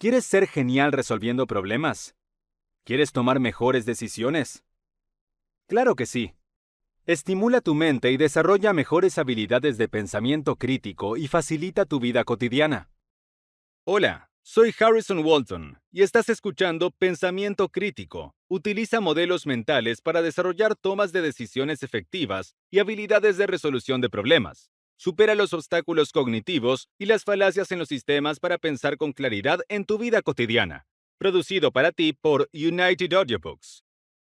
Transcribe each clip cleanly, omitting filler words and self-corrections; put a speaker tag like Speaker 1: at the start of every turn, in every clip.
Speaker 1: ¿Quieres ser genial resolviendo problemas? ¿Quieres tomar mejores decisiones? Claro que sí. Estimula tu mente y desarrolla mejores habilidades de pensamiento crítico y facilita tu vida cotidiana. Hola, soy Harrison Walton y estás escuchando Pensamiento Crítico. Utiliza modelos mentales para desarrollar tomas de decisiones efectivas y habilidades de resolución de problemas. Supera los obstáculos cognitivos y las falacias en los sistemas para pensar con claridad en tu vida cotidiana. Producido para ti por United Audiobooks.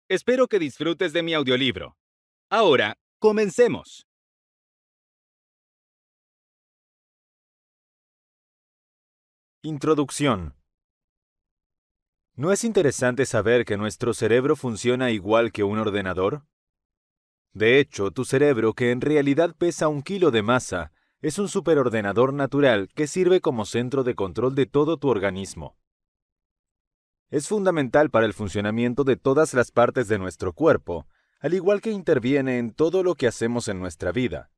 Speaker 1: Espero que disfrutes de mi audiolibro. Ahora, comencemos. Introducción. ¿No es interesante saber que nuestro cerebro funciona igual que un ordenador? De hecho, tu cerebro, que en realidad pesa 1 kilo de masa, es un superordenador natural que sirve como centro de control de todo tu organismo. Es fundamental para el funcionamiento de todas las partes de nuestro cuerpo, al igual que interviene en todo lo que hacemos en nuestra vida.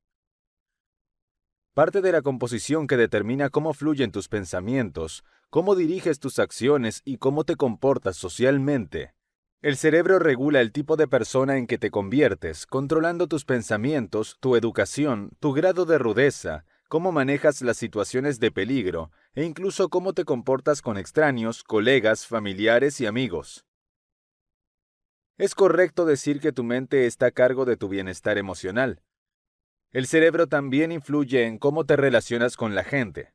Speaker 1: Parte de la composición que determina cómo fluyen tus pensamientos, cómo diriges tus acciones y cómo te comportas socialmente. El cerebro regula el tipo de persona en que te conviertes, controlando tus pensamientos, tu educación, tu grado de rudeza, cómo manejas las situaciones de peligro e incluso cómo te comportas con extraños, colegas, familiares y amigos. Es correcto decir que tu mente está a cargo de tu bienestar emocional. El cerebro también influye en cómo te relacionas con la gente.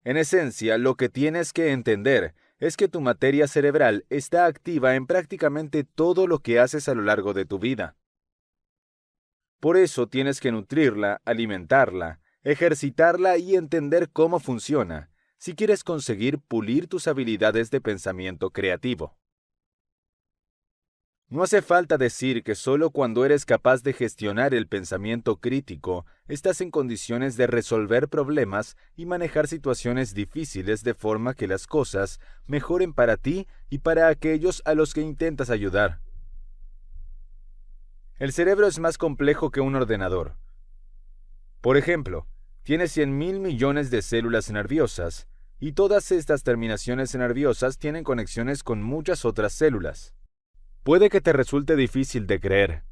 Speaker 1: En esencia, lo que tienes que entender es que tu materia cerebral está activa en prácticamente todo lo que haces a lo largo de tu vida. Por eso tienes que nutrirla, alimentarla, ejercitarla y entender cómo funciona, si quieres conseguir pulir tus habilidades de pensamiento creativo. No hace falta decir que solo cuando eres capaz de gestionar el pensamiento crítico, estás en condiciones de resolver problemas y manejar situaciones difíciles de forma que las cosas mejoren para ti y para aquellos a los que intentas ayudar. El cerebro es más complejo que un ordenador. Por ejemplo, tiene 100.000 millones de células nerviosas, y todas estas terminaciones nerviosas tienen conexiones con muchas otras células. Puede que te resulte difícil de creer,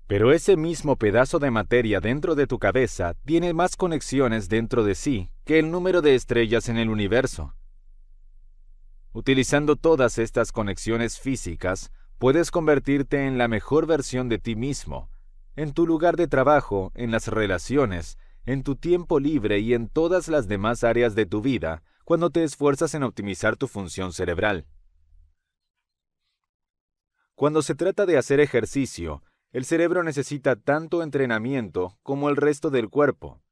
Speaker 1: pero ese mismo pedazo de materia dentro de tu cabeza tiene más conexiones dentro de sí que el número de estrellas en el universo. Utilizando todas estas conexiones físicas, puedes convertirte en la mejor versión de ti mismo, en tu lugar de trabajo, en las relaciones, en tu tiempo libre y en todas las demás áreas de tu vida cuando te esfuerzas en optimizar tu función cerebral. Cuando se trata de hacer ejercicio, el cerebro necesita tanto entrenamiento como el resto del cuerpo,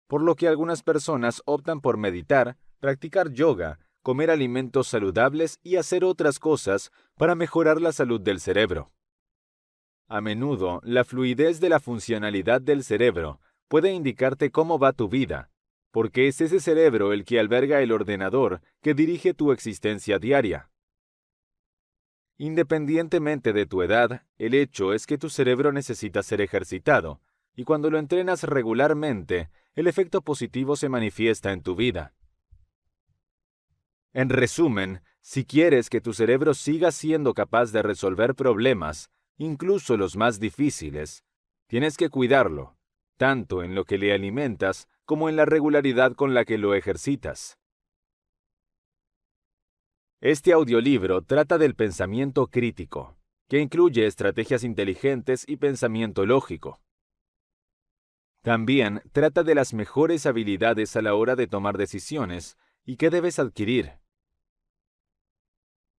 Speaker 1: por lo que algunas personas optan por meditar, practicar yoga, comer alimentos saludables y hacer otras cosas para mejorar la salud del cerebro. A menudo, la fluidez de la funcionalidad del cerebro puede indicarte cómo va tu vida, porque es ese cerebro el que alberga el ordenador que dirige tu existencia diaria. Independientemente de tu edad, el hecho es que tu cerebro necesita ser ejercitado, y cuando lo entrenas regularmente, el efecto positivo se manifiesta en tu vida. En resumen, si quieres que tu cerebro siga siendo capaz de resolver problemas, incluso los más difíciles, tienes que cuidarlo, tanto en lo que le alimentas como en la regularidad con la que lo ejercitas. Este audiolibro trata del pensamiento crítico, que incluye estrategias inteligentes y pensamiento lógico. También trata de las mejores habilidades a la hora de tomar decisiones y qué debes adquirir.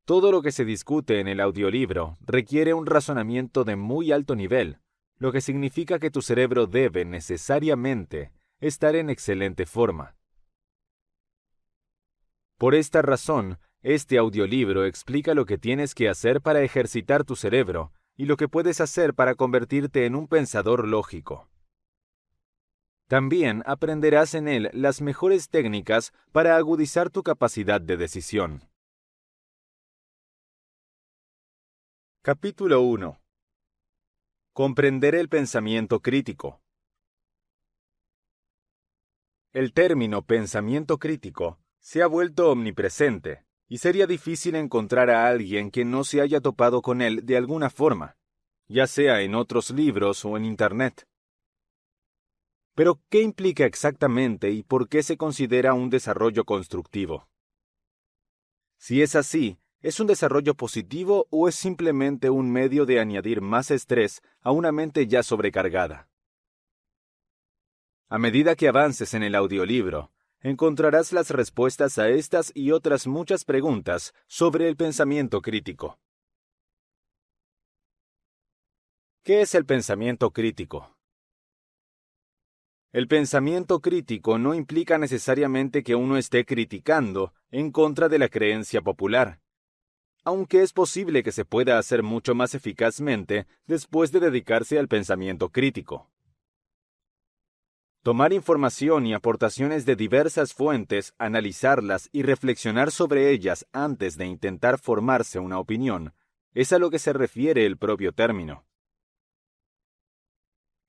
Speaker 1: Todo lo que se discute en el audiolibro requiere un razonamiento de muy alto nivel, lo que significa que tu cerebro debe necesariamente estar en excelente forma. Por esta razón, este audiolibro explica lo que tienes que hacer para ejercitar tu cerebro y lo que puedes hacer para convertirte en un pensador lógico. También aprenderás en él las mejores técnicas para agudizar tu capacidad de decisión. Capítulo 1. Comprender el pensamiento crítico. El término pensamiento crítico Se ha vuelto omnipresente, y sería difícil encontrar a alguien que no se haya topado con él de alguna forma, ya sea en otros libros o en Internet. Pero, ¿qué implica exactamente y por qué se considera un desarrollo constructivo? Si es así, ¿es un desarrollo positivo o es simplemente un medio de añadir más estrés a una mente ya sobrecargada? A medida que avances en el audiolibro, encontrarás las respuestas a estas y otras muchas preguntas sobre el pensamiento crítico. ¿Qué es el pensamiento crítico? El pensamiento crítico no implica necesariamente que uno esté criticando en contra de la creencia popular, aunque es posible que se pueda hacer mucho más eficazmente después de dedicarse al pensamiento crítico. Tomar información y aportaciones de diversas fuentes, analizarlas y reflexionar sobre ellas antes de intentar formarse una opinión, es a lo que se refiere el propio término.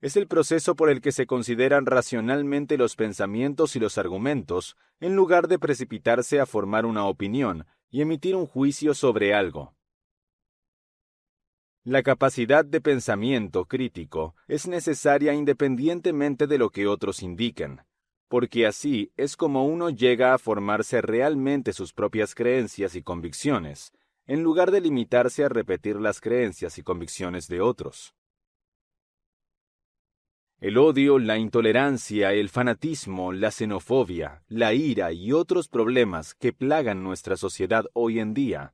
Speaker 1: Es el proceso por el que se consideran racionalmente los pensamientos y los argumentos, en lugar de precipitarse a formar una opinión y emitir un juicio sobre algo. La capacidad de pensamiento crítico es necesaria independientemente de lo que otros indiquen, porque así es como uno llega a formarse realmente sus propias creencias y convicciones, en lugar de limitarse a repetir las creencias y convicciones de otros. El odio, la intolerancia, el fanatismo, la xenofobia, la ira y otros problemas que plagan nuestra sociedad hoy en día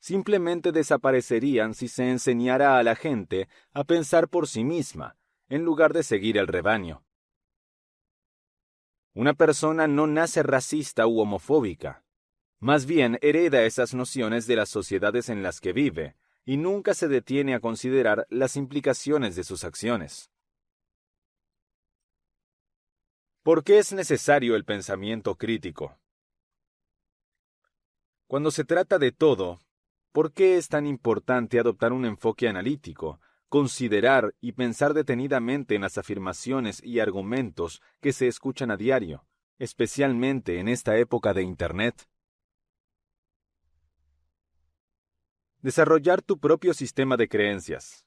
Speaker 1: simplemente desaparecerían si se enseñara a la gente a pensar por sí misma, en lugar de seguir el rebaño. Una persona no nace racista u homofóbica. Más bien hereda esas nociones de las sociedades en las que vive, y nunca se detiene a considerar las implicaciones de sus acciones. ¿Por qué es necesario el pensamiento crítico? Cuando se trata de todo, ¿por qué es tan importante adoptar un enfoque analítico, considerar y pensar detenidamente en las afirmaciones y argumentos que se escuchan a diario, especialmente en esta época de Internet? Desarrollar tu propio sistema de creencias.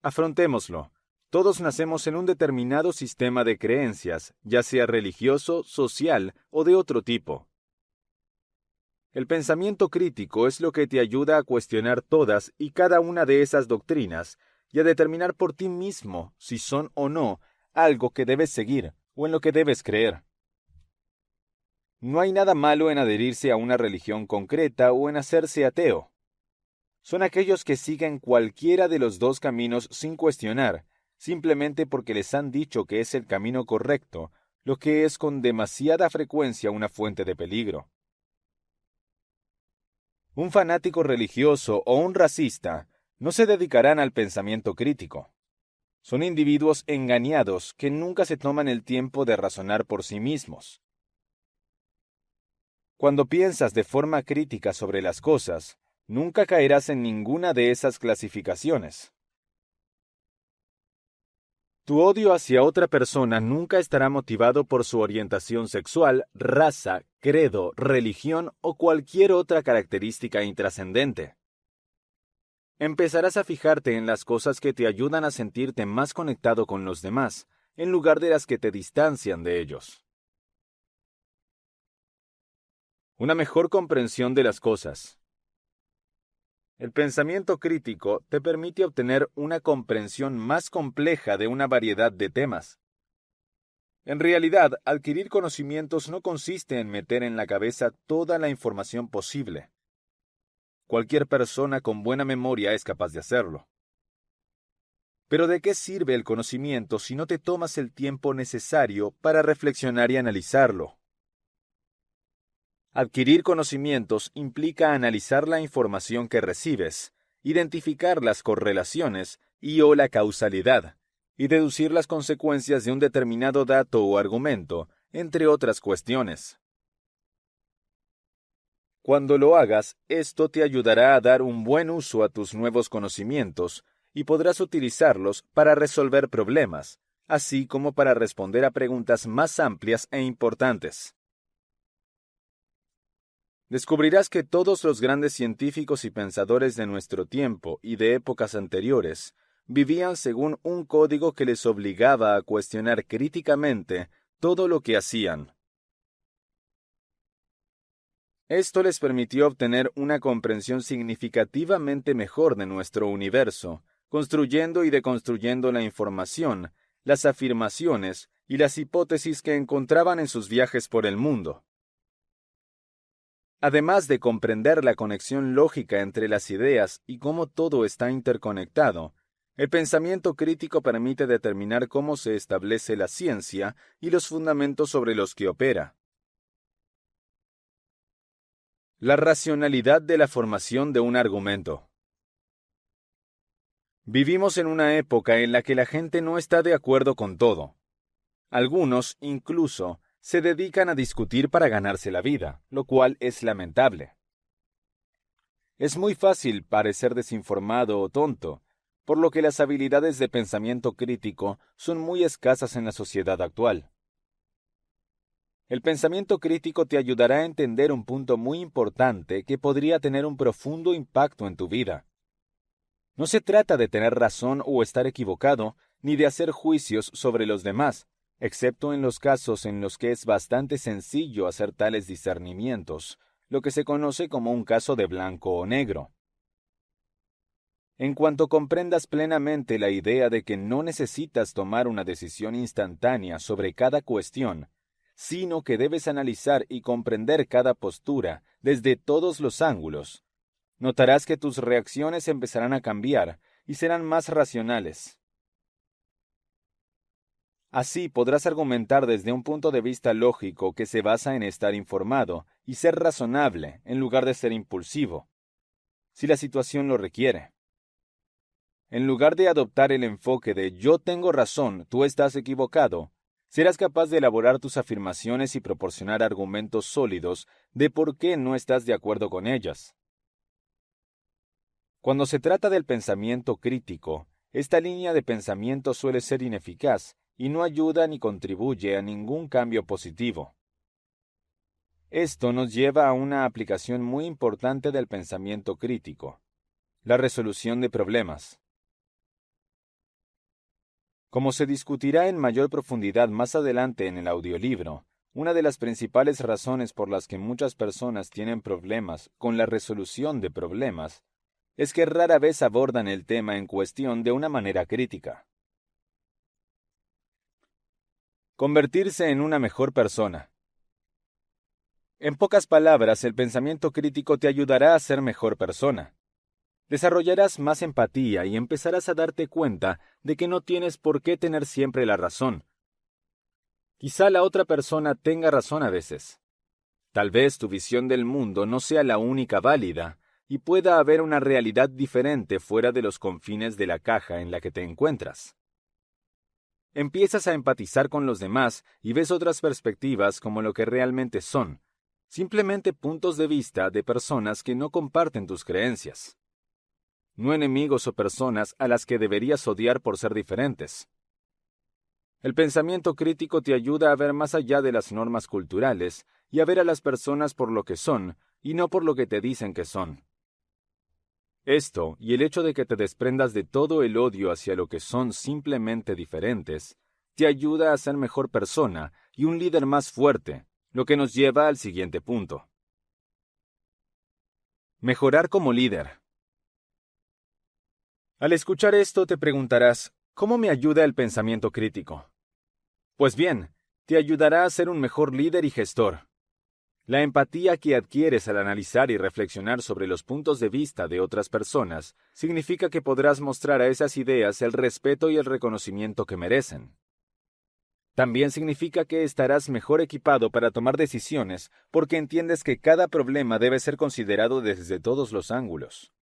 Speaker 1: Afrontémoslo. Todos nacemos en un determinado sistema de creencias, ya sea religioso, social o de otro tipo. El pensamiento crítico es lo que te ayuda a cuestionar todas y cada una de esas doctrinas y a determinar por ti mismo si son o no algo que debes seguir o en lo que debes creer. No hay nada malo en adherirse a una religión concreta o en hacerse ateo. Son aquellos que siguen cualquiera de los dos caminos sin cuestionar, simplemente porque les han dicho que es el camino correcto, lo que es con demasiada frecuencia una fuente de peligro. Un fanático religioso o un racista no se dedicarán al pensamiento crítico. Son individuos engañados que nunca se toman el tiempo de razonar por sí mismos. Cuando piensas de forma crítica sobre las cosas, nunca caerás en ninguna de esas clasificaciones. Tu odio hacia otra persona nunca estará motivado por su orientación sexual, raza, credo, religión o cualquier otra característica intrascendente. Empezarás a fijarte en las cosas que te ayudan a sentirte más conectado con los demás, en lugar de las que te distancian de ellos. Una mejor comprensión de las cosas. El pensamiento crítico te permite obtener una comprensión más compleja de una variedad de temas. En realidad, adquirir conocimientos no consiste en meter en la cabeza toda la información posible. Cualquier persona con buena memoria es capaz de hacerlo. Pero ¿de qué sirve el conocimiento si no te tomas el tiempo necesario para reflexionar y analizarlo? Adquirir conocimientos implica analizar la información que recibes, identificar las correlaciones y/o la causalidad, y deducir las consecuencias de un determinado dato o argumento, entre otras cuestiones. Cuando lo hagas, esto te ayudará a dar un buen uso a tus nuevos conocimientos y podrás utilizarlos para resolver problemas, así como para responder a preguntas más amplias e importantes. Descubrirás que todos los grandes científicos y pensadores de nuestro tiempo y de épocas anteriores vivían según un código que les obligaba a cuestionar críticamente todo lo que hacían. Esto les permitió obtener una comprensión significativamente mejor de nuestro universo, construyendo y deconstruyendo la información, las afirmaciones y las hipótesis que encontraban en sus viajes por el mundo. Además de comprender la conexión lógica entre las ideas y cómo todo está interconectado, el pensamiento crítico permite determinar cómo se establece la ciencia y los fundamentos sobre los que opera. La racionalidad de la formación de un argumento. Vivimos en una época en la que la gente no está de acuerdo con todo. Algunos, incluso, se dedican a discutir para ganarse la vida, lo cual es lamentable. Es muy fácil parecer desinformado o tonto, por lo que las habilidades de pensamiento crítico son muy escasas en la sociedad actual. El pensamiento crítico te ayudará a entender un punto muy importante que podría tener un profundo impacto en tu vida. No se trata de tener razón o estar equivocado, ni de hacer juicios sobre los demás, excepto en los casos en los que es bastante sencillo hacer tales discernimientos, lo que se conoce como un caso de blanco o negro. En cuanto comprendas plenamente la idea de que no necesitas tomar una decisión instantánea sobre cada cuestión, sino que debes analizar y comprender cada postura desde todos los ángulos, notarás que tus reacciones empezarán a cambiar y serán más racionales. Así podrás argumentar desde un punto de vista lógico que se basa en estar informado y ser razonable en lugar de ser impulsivo, si la situación lo requiere. En lugar de adoptar el enfoque de yo tengo razón, tú estás equivocado, serás capaz de elaborar tus afirmaciones y proporcionar argumentos sólidos de por qué no estás de acuerdo con ellas. Cuando se trata del pensamiento crítico, esta línea de pensamiento suele ser ineficaz y no ayuda ni contribuye a ningún cambio positivo. Esto nos lleva a una aplicación muy importante del pensamiento crítico: la resolución de problemas. Como se discutirá en mayor profundidad más adelante en el audiolibro, una de las principales razones por las que muchas personas tienen problemas con la resolución de problemas es que rara vez abordan el tema en cuestión de una manera crítica. Convertirse en una mejor persona. En pocas palabras, el pensamiento crítico te ayudará a ser mejor persona. Desarrollarás más empatía y empezarás a darte cuenta de que no tienes por qué tener siempre la razón. Quizá la otra persona tenga razón a veces. Tal vez tu visión del mundo no sea la única válida, y pueda haber una realidad diferente fuera de los confines de la caja en la que te encuentras. Empiezas a empatizar con los demás y ves otras perspectivas como lo que realmente son, simplemente puntos de vista de personas que no comparten tus creencias. No enemigos o personas a las que deberías odiar por ser diferentes. El pensamiento crítico te ayuda a ver más allá de las normas culturales y a ver a las personas por lo que son y no por lo que te dicen que son. Esto, y el hecho de que te desprendas de todo el odio hacia lo que son simplemente diferentes, te ayuda a ser mejor persona y un líder más fuerte, lo que nos lleva al siguiente punto. Mejorar como líder. Al escuchar esto te preguntarás, ¿cómo me ayuda el pensamiento crítico? Pues bien, te ayudará a ser un mejor líder y gestor. La empatía que adquieres al analizar y reflexionar sobre los puntos de vista de otras personas significa que podrás mostrar a esas ideas el respeto y el reconocimiento que merecen. También significa que estarás mejor equipado para tomar decisiones porque entiendes que cada problema debe ser considerado desde todos los ángulos.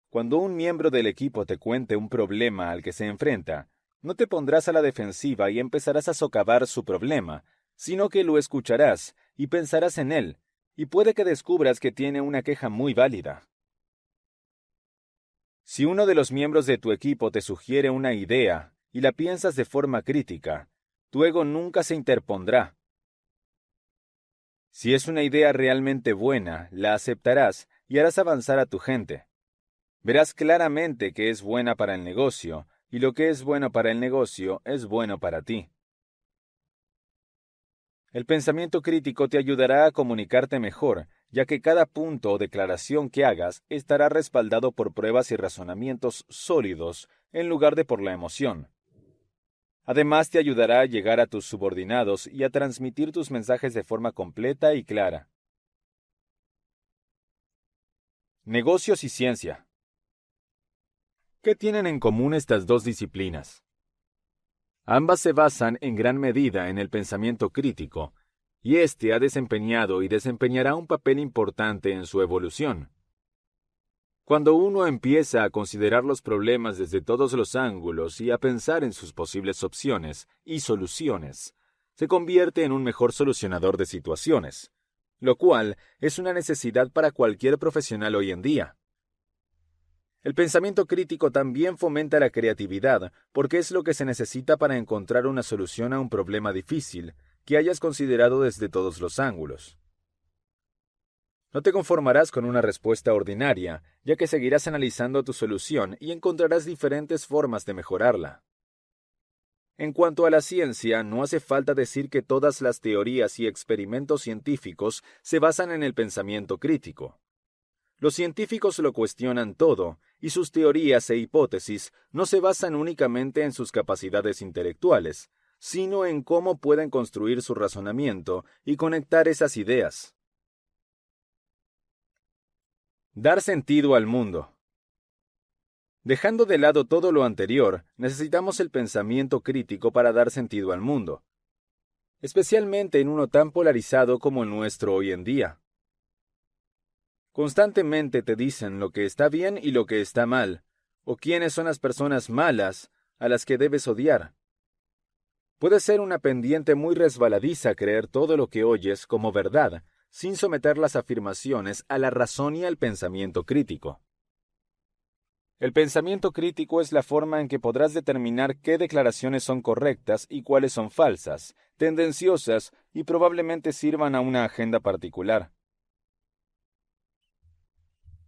Speaker 1: Cuando un miembro del equipo te cuente un problema al que se enfrenta, no te pondrás a la defensiva y empezarás a socavar su problema, sino que lo escucharás y pensarás en él, y puede que descubras que tiene una queja muy válida. Si uno de los miembros de tu equipo te sugiere una idea y la piensas de forma crítica, tu ego nunca se interpondrá. Si es una idea realmente buena, la aceptarás y harás avanzar a tu gente. Verás claramente que es buena para el negocio, y lo que es bueno para el negocio es bueno para ti. El pensamiento crítico te ayudará a comunicarte mejor, ya que cada punto o declaración que hagas estará respaldado por pruebas y razonamientos sólidos, en lugar de por la emoción. Además, te ayudará a llegar a tus subordinados y a transmitir tus mensajes de forma completa y clara. Negocios y ciencia. ¿Qué tienen en común estas dos disciplinas? Ambas se basan en gran medida en el pensamiento crítico, y éste ha desempeñado y desempeñará un papel importante en su evolución. Cuando uno empieza a considerar los problemas desde todos los ángulos y a pensar en sus posibles opciones y soluciones, se convierte en un mejor solucionador de situaciones, lo cual es una necesidad para cualquier profesional hoy en día. El pensamiento crítico también fomenta la creatividad, porque es lo que se necesita para encontrar una solución a un problema difícil que hayas considerado desde todos los ángulos. No te conformarás con una respuesta ordinaria, ya que seguirás analizando tu solución y encontrarás diferentes formas de mejorarla. En cuanto a la ciencia, no hace falta decir que todas las teorías y experimentos científicos se basan en el pensamiento crítico. Los científicos lo cuestionan todo, y sus teorías e hipótesis no se basan únicamente en sus capacidades intelectuales, sino en cómo pueden construir su razonamiento y conectar esas ideas. Dar sentido al mundo. Dejando de lado todo lo anterior, necesitamos el pensamiento crítico para dar sentido al mundo, especialmente en uno tan polarizado como el nuestro hoy en día. Constantemente te dicen lo que está bien y lo que está mal, o quiénes son las personas malas a las que debes odiar. Puede ser una pendiente muy resbaladiza creer todo lo que oyes como verdad, sin someter las afirmaciones a la razón y al pensamiento crítico. El pensamiento crítico es la forma en que podrás determinar qué declaraciones son correctas y cuáles son falsas, tendenciosas y probablemente sirvan a una agenda particular.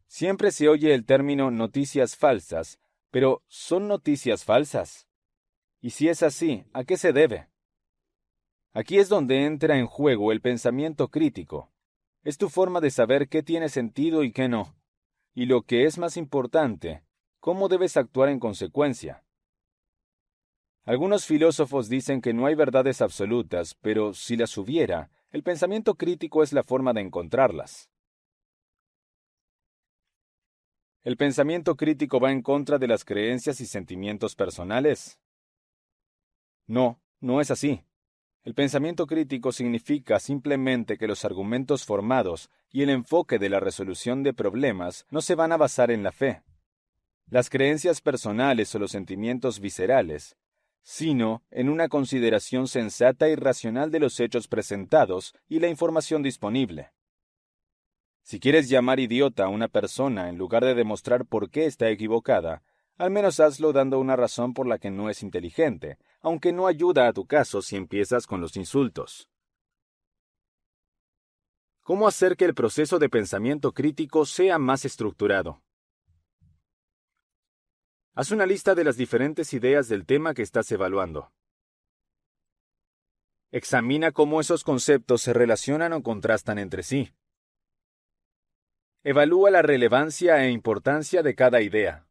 Speaker 1: Siempre se oye el término noticias falsas, pero ¿son noticias falsas? Y si es así, ¿a qué se debe? Aquí es donde entra en juego el pensamiento crítico. Es tu forma de saber qué tiene sentido y qué no. Y lo que es más importante, cómo debes actuar en consecuencia. Algunos filósofos dicen que no hay verdades absolutas, pero si las hubiera, el pensamiento crítico es la forma de encontrarlas. ¿El pensamiento crítico va en contra de las creencias y sentimientos personales? No, no es así. El pensamiento crítico significa simplemente que los argumentos formados y el enfoque de la resolución de problemas no se van a basar en la fe, las creencias personales o los sentimientos viscerales, sino en una consideración sensata y racional de los hechos presentados y la información disponible. Si quieres llamar idiota a una persona en lugar de demostrar por qué está equivocada, al menos hazlo dando una razón por la que no es inteligente, aunque no ayuda a tu caso si empiezas con los insultos. ¿Cómo hacer que el proceso de pensamiento crítico sea más estructurado? Haz una lista de las diferentes ideas del tema que estás evaluando. Examina cómo esos conceptos se relacionan o contrastan entre sí. Evalúa la relevancia e importancia de cada idea.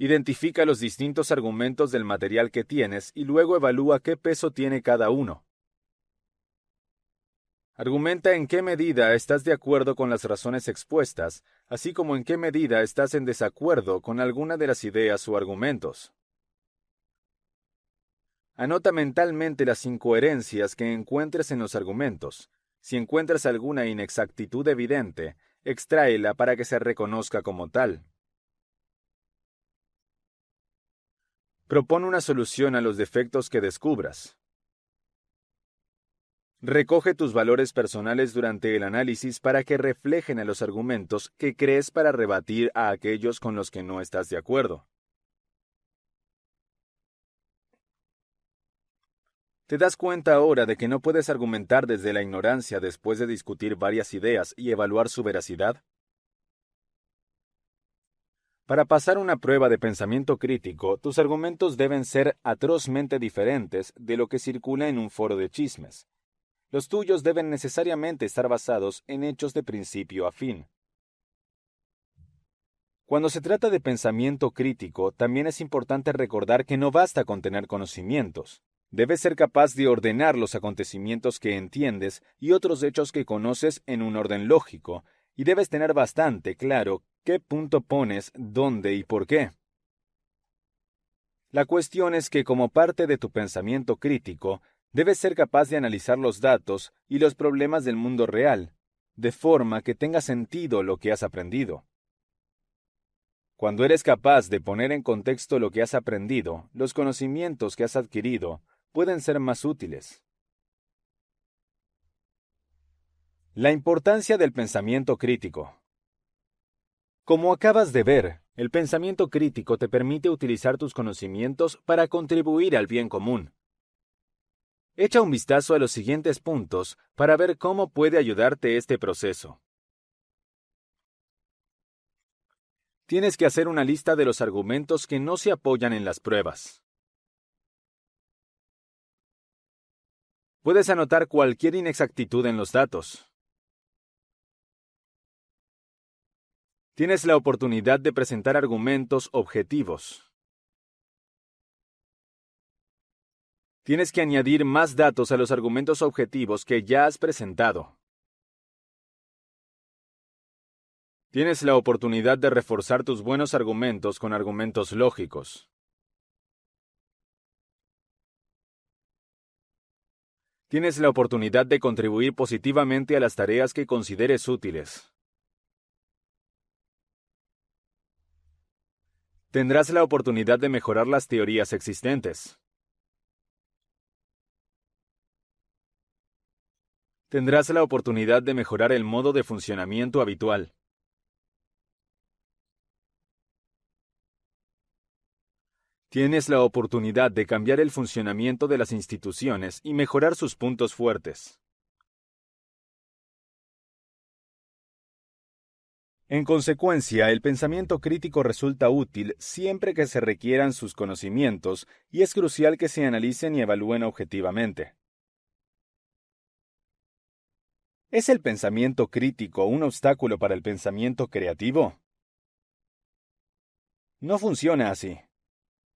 Speaker 1: Identifica los distintos argumentos del material que tienes y luego evalúa qué peso tiene cada uno. Argumenta en qué medida estás de acuerdo con las razones expuestas, así como en qué medida estás en desacuerdo con alguna de las ideas o argumentos. Anota mentalmente las incoherencias que encuentres en los argumentos. Si encuentras alguna inexactitud evidente, extráela para que se reconozca como tal. Propone una solución a los defectos que descubras. Recoge tus valores personales durante el análisis para que reflejen a los argumentos que crees para rebatir a aquellos con los que no estás de acuerdo. ¿Te das cuenta ahora de que no puedes argumentar desde la ignorancia después de discutir varias ideas y evaluar su veracidad? Para pasar una prueba de pensamiento crítico, tus argumentos deben ser atrozmente diferentes de lo que circula en un foro de chismes. Los tuyos deben necesariamente estar basados en hechos de principio a fin. Cuando se trata de pensamiento crítico, también es importante recordar que no basta con tener conocimientos. Debes ser capaz de ordenar los acontecimientos que entiendes y otros hechos que conoces en un orden lógico, y debes tener bastante claro qué punto pones, dónde y por qué. La cuestión es que como parte de tu pensamiento crítico, debes ser capaz de analizar los datos y los problemas del mundo real, de forma que tenga sentido lo que has aprendido. Cuando eres capaz de poner en contexto lo que has aprendido, los conocimientos que has adquirido pueden ser más útiles. La importancia del pensamiento crítico. Como acabas de ver, el pensamiento crítico te permite utilizar tus conocimientos para contribuir al bien común. Echa un vistazo a los siguientes puntos para ver cómo puede ayudarte este proceso. Tienes que hacer una lista de los argumentos que no se apoyan en las pruebas. Puedes anotar cualquier inexactitud en los datos. Tienes la oportunidad de presentar argumentos objetivos. Tienes que añadir más datos a los argumentos objetivos que ya has presentado. Tienes la oportunidad de reforzar tus buenos argumentos con argumentos lógicos. Tienes la oportunidad de contribuir positivamente a las tareas que consideres útiles. Tendrás la oportunidad de mejorar las teorías existentes. Tendrás la oportunidad de mejorar el modo de funcionamiento habitual. Tienes la oportunidad de cambiar el funcionamiento de las instituciones y mejorar sus puntos fuertes. En consecuencia, el pensamiento crítico resulta útil siempre que se requieran sus conocimientos y es crucial que se analicen y evalúen objetivamente. ¿Es el pensamiento crítico un obstáculo para el pensamiento creativo? No funciona así.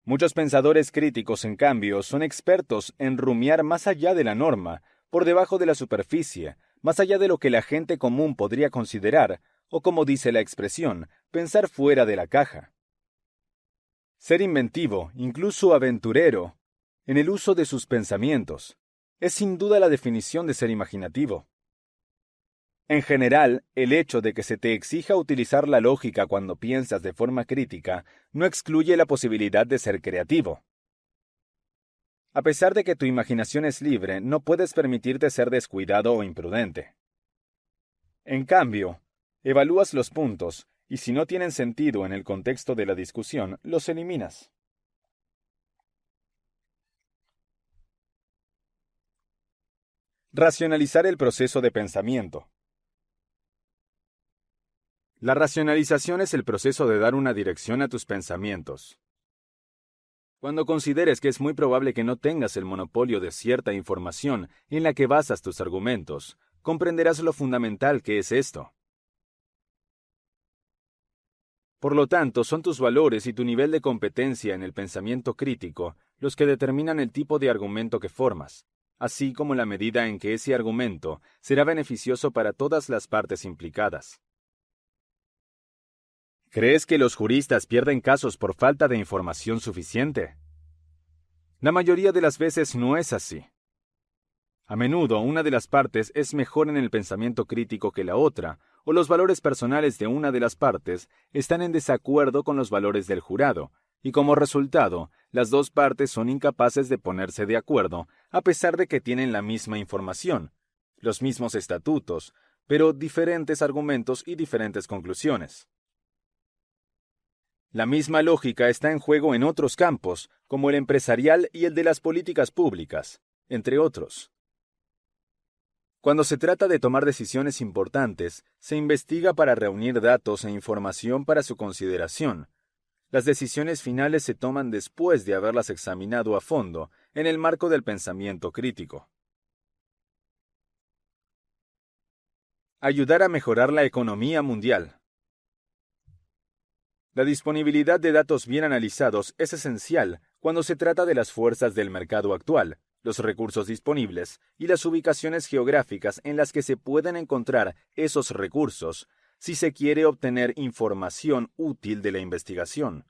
Speaker 1: Muchos pensadores críticos, en cambio, son expertos en rumiar más allá de la norma, por debajo de la superficie, más allá de lo que la gente común podría considerar, o como dice la expresión, pensar fuera de la caja. Ser inventivo, incluso aventurero, en el uso de sus pensamientos, es sin duda la definición de ser imaginativo. En general, el hecho de que se te exija utilizar la lógica cuando piensas de forma crítica no excluye la posibilidad de ser creativo. A pesar de que tu imaginación es libre, no puedes permitirte ser descuidado o imprudente. En cambio, evalúas los puntos y si no tienen sentido en el contexto de la discusión, los eliminas. Racionalizar el proceso de pensamiento. La racionalización es el proceso de dar una dirección a tus pensamientos. Cuando consideres que es muy probable que no tengas el monopolio de cierta información en la que basas tus argumentos, comprenderás lo fundamental que es esto. Por lo tanto, son tus valores y tu nivel de competencia en el pensamiento crítico los que determinan el tipo de argumento que formas, así como la medida en que ese argumento será beneficioso para todas las partes implicadas. ¿Crees que los juristas pierden casos por falta de información suficiente? La mayoría de las veces no es así. A menudo, una de las partes es mejor en el pensamiento crítico que la otra, o los valores personales de una de las partes están en desacuerdo con los valores del jurado, y como resultado, las dos partes son incapaces de ponerse de acuerdo, a pesar de que tienen la misma información, los mismos estatutos, pero diferentes argumentos y diferentes conclusiones. La misma lógica está en juego en otros campos, como el empresarial y el de las políticas públicas. entre otros. Cuando se trata de tomar decisiones importantes, se investiga para reunir datos e información para su consideración. Las decisiones finales se toman después de haberlas examinado a fondo, en el marco del pensamiento crítico. Ayudar a mejorar la economía mundial. La disponibilidad de datos bien analizados es esencial cuando se trata de las fuerzas del mercado actual, los recursos disponibles y las ubicaciones geográficas en las que se pueden encontrar esos recursos, si se quiere obtener información útil de la investigación.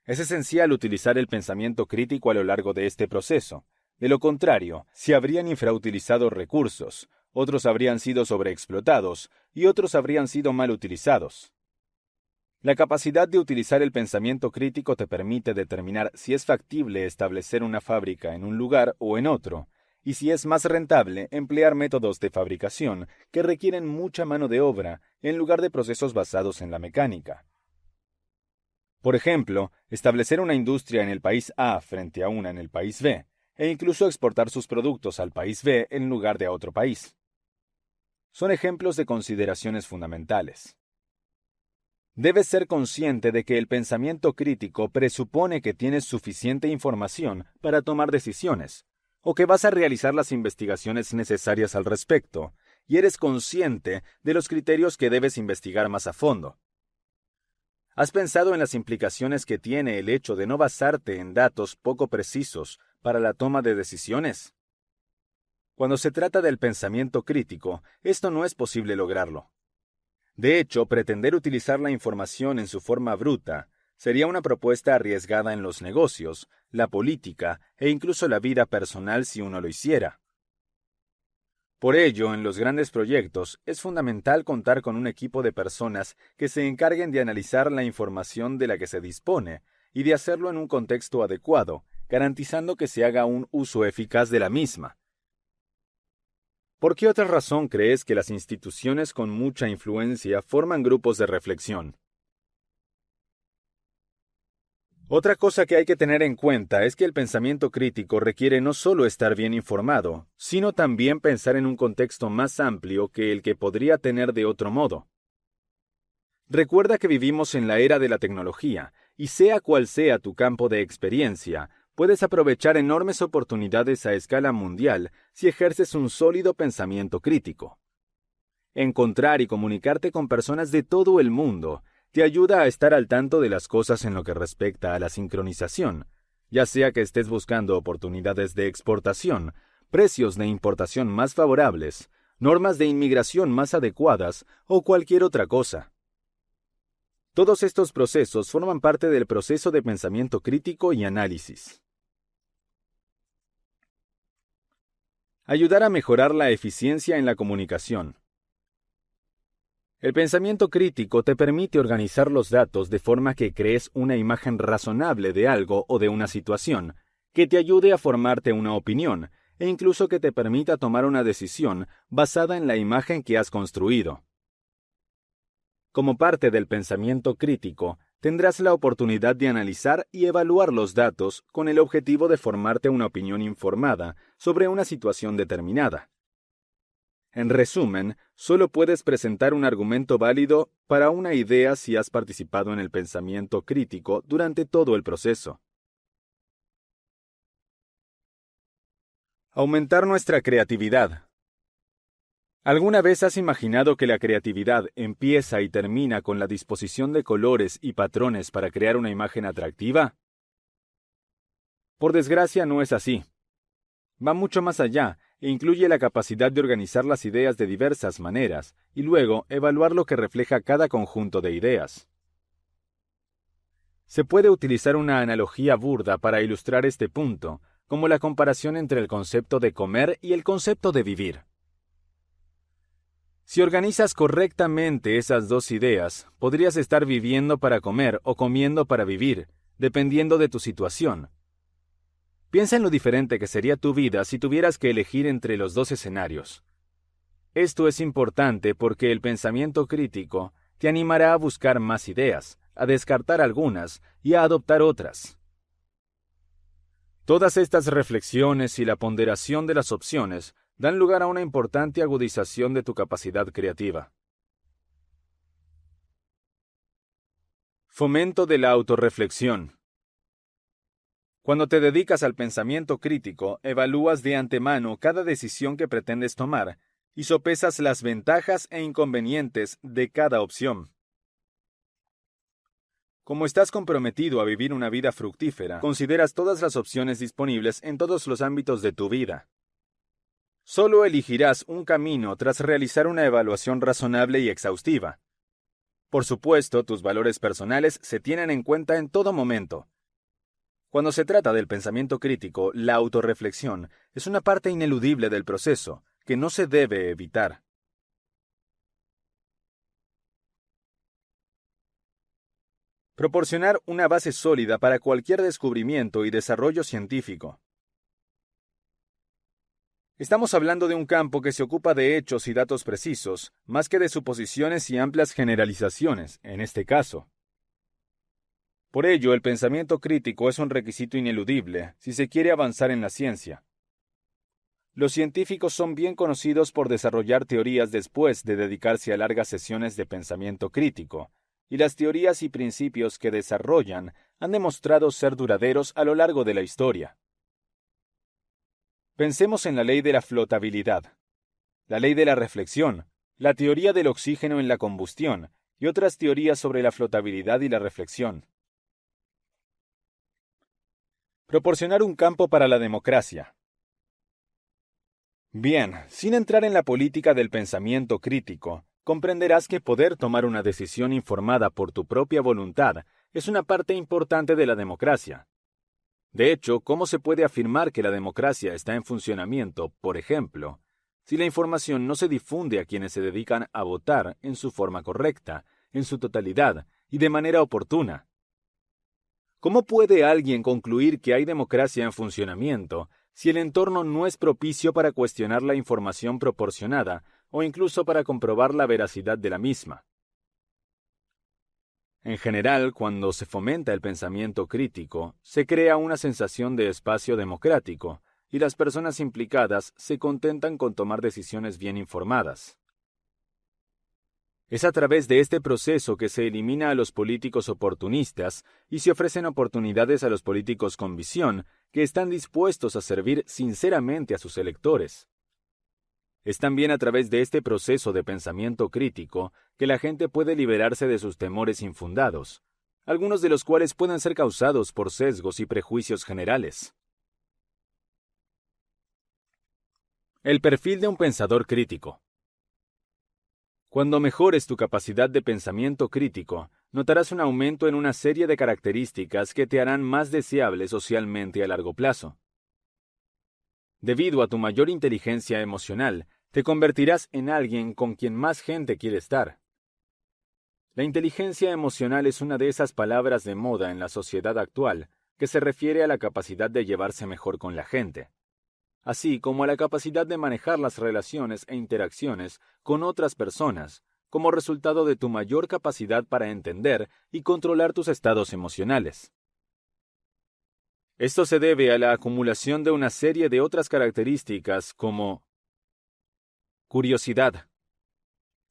Speaker 1: Es esencial utilizar el pensamiento crítico a lo largo de este proceso. De lo contrario, se habrían infrautilizado recursos, otros habrían sido sobreexplotados y otros habrían sido mal utilizados. La capacidad de utilizar el pensamiento crítico te permite determinar si es factible establecer una fábrica en un lugar o en otro, y si es más rentable emplear métodos de fabricación que requieren mucha mano de obra en lugar de procesos basados en la mecánica. Por ejemplo, establecer una industria en el país A frente a una en el país B, e incluso exportar sus productos al país B en lugar de a otro país. Son ejemplos de consideraciones fundamentales. Debes ser consciente de que el pensamiento crítico presupone que tienes suficiente información para tomar decisiones, o que vas a realizar las investigaciones necesarias al respecto, y eres consciente de los criterios que debes investigar más a fondo. ¿Has pensado en las implicaciones que tiene el hecho de no basarte en datos poco precisos para la toma de decisiones? Cuando se trata del pensamiento crítico, esto no es posible lograrlo. De hecho, pretender utilizar la información en su forma bruta sería una propuesta arriesgada en los negocios, la política e incluso la vida personal si uno lo hiciera. Por ello, en los grandes proyectos, es fundamental contar con un equipo de personas que se encarguen de analizar la información de la que se dispone y de hacerlo en un contexto adecuado, garantizando que se haga un uso eficaz de la misma. ¿Por qué otra razón crees que las instituciones con mucha influencia forman grupos de reflexión? Otra cosa que hay que tener en cuenta es que el pensamiento crítico requiere no solo estar bien informado, sino también pensar en un contexto más amplio que el que podría tener de otro modo. Recuerda que vivimos en la era de la tecnología, y sea cual sea tu campo de experiencia, puedes aprovechar enormes oportunidades a escala mundial si ejerces un sólido pensamiento crítico. Encontrar y comunicarte con personas de todo el mundo te ayuda a estar al tanto de las cosas en lo que respecta a la sincronización, ya sea que estés buscando oportunidades de exportación, precios de importación más favorables, normas de inmigración más adecuadas o cualquier otra cosa. Todos estos procesos forman parte del proceso de pensamiento crítico y análisis. Ayudar a mejorar la eficiencia en la comunicación. El pensamiento crítico te permite organizar los datos de forma que crees una imagen razonable de algo o de una situación, que te ayude a formarte una opinión, e incluso que te permita tomar una decisión basada en la imagen que has construido. Como parte del pensamiento crítico, tendrás la oportunidad de analizar y evaluar los datos con el objetivo de formarte una opinión informada sobre una situación determinada. En resumen, solo puedes presentar un argumento válido para una idea si has participado en el pensamiento crítico durante todo el proceso. Aumentar nuestra creatividad. ¿Alguna vez has imaginado que la creatividad empieza y termina con la disposición de colores y patrones para crear una imagen atractiva? Por desgracia, no es así. Va mucho más allá e incluye la capacidad de organizar las ideas de diversas maneras y luego evaluar lo que refleja cada conjunto de ideas. Se puede utilizar una analogía burda para ilustrar este punto, como la comparación entre el concepto de comer y el concepto de vivir. Si organizas correctamente esas dos ideas, podrías estar viviendo para comer o comiendo para vivir, dependiendo de tu situación. Piensa en lo diferente que sería tu vida si tuvieras que elegir entre los dos escenarios. Esto es importante porque el pensamiento crítico te animará a buscar más ideas, a descartar algunas y a adoptar otras. Todas estas reflexiones y la ponderación de las opciones dan lugar a una importante agudización de tu capacidad creativa. Fomento de la autorreflexión. Cuando te dedicas al pensamiento crítico, evalúas de antemano cada decisión que pretendes tomar y sopesas las ventajas e inconvenientes de cada opción. Como estás comprometido a vivir una vida fructífera, consideras todas las opciones disponibles en todos los ámbitos de tu vida. Solo elegirás un camino tras realizar una evaluación razonable y exhaustiva. Por supuesto, tus valores personales se tienen en cuenta en todo momento. Cuando se trata del pensamiento crítico, la autorreflexión es una parte ineludible del proceso, que no se debe evitar. Proporcionar una base sólida para cualquier descubrimiento y desarrollo científico. Estamos hablando de un campo que se ocupa de hechos y datos precisos, más que de suposiciones y amplias generalizaciones, en este caso. Por ello, el pensamiento crítico es un requisito ineludible si se quiere avanzar en la ciencia. Los científicos son bien conocidos por desarrollar teorías después de dedicarse a largas sesiones de pensamiento crítico, y las teorías y principios que desarrollan han demostrado ser duraderos a lo largo de la historia. Pensemos en la ley de la flotabilidad, la ley de la reflexión, la teoría del oxígeno en la combustión y otras teorías sobre la flotabilidad y la reflexión. Proporcionar un campo para la democracia. Bien, sin entrar en la política del pensamiento crítico, comprenderás que poder tomar una decisión informada por tu propia voluntad es una parte importante de la democracia. De hecho, ¿cómo se puede afirmar que la democracia está en funcionamiento, por ejemplo, si la información no se difunde a quienes se dedican a votar en su forma correcta, en su totalidad y de manera oportuna? ¿Cómo puede alguien concluir que hay democracia en funcionamiento si el entorno no es propicio para cuestionar la información proporcionada o incluso para comprobar la veracidad de la misma? En general, cuando se fomenta el pensamiento crítico, se crea una sensación de espacio democrático, y las personas implicadas se contentan con tomar decisiones bien informadas. Es a través de este proceso que se elimina a los políticos oportunistas y se ofrecen oportunidades a los políticos con visión que están dispuestos a servir sinceramente a sus electores. Es también a través de este proceso de pensamiento crítico que la gente puede liberarse de sus temores infundados, algunos de los cuales pueden ser causados por sesgos y prejuicios generales. El perfil de un pensador crítico. Cuando mejores tu capacidad de pensamiento crítico, notarás un aumento en una serie de características que te harán más deseable socialmente a largo plazo. Debido a tu mayor inteligencia emocional, te convertirás en alguien con quien más gente quiere estar. La inteligencia emocional es una de esas palabras de moda en la sociedad actual que se refiere a la capacidad de llevarse mejor con la gente, así como a la capacidad de manejar las relaciones e interacciones con otras personas, como resultado de tu mayor capacidad para entender y controlar tus estados emocionales. Esto se debe a la acumulación de una serie de otras características como curiosidad.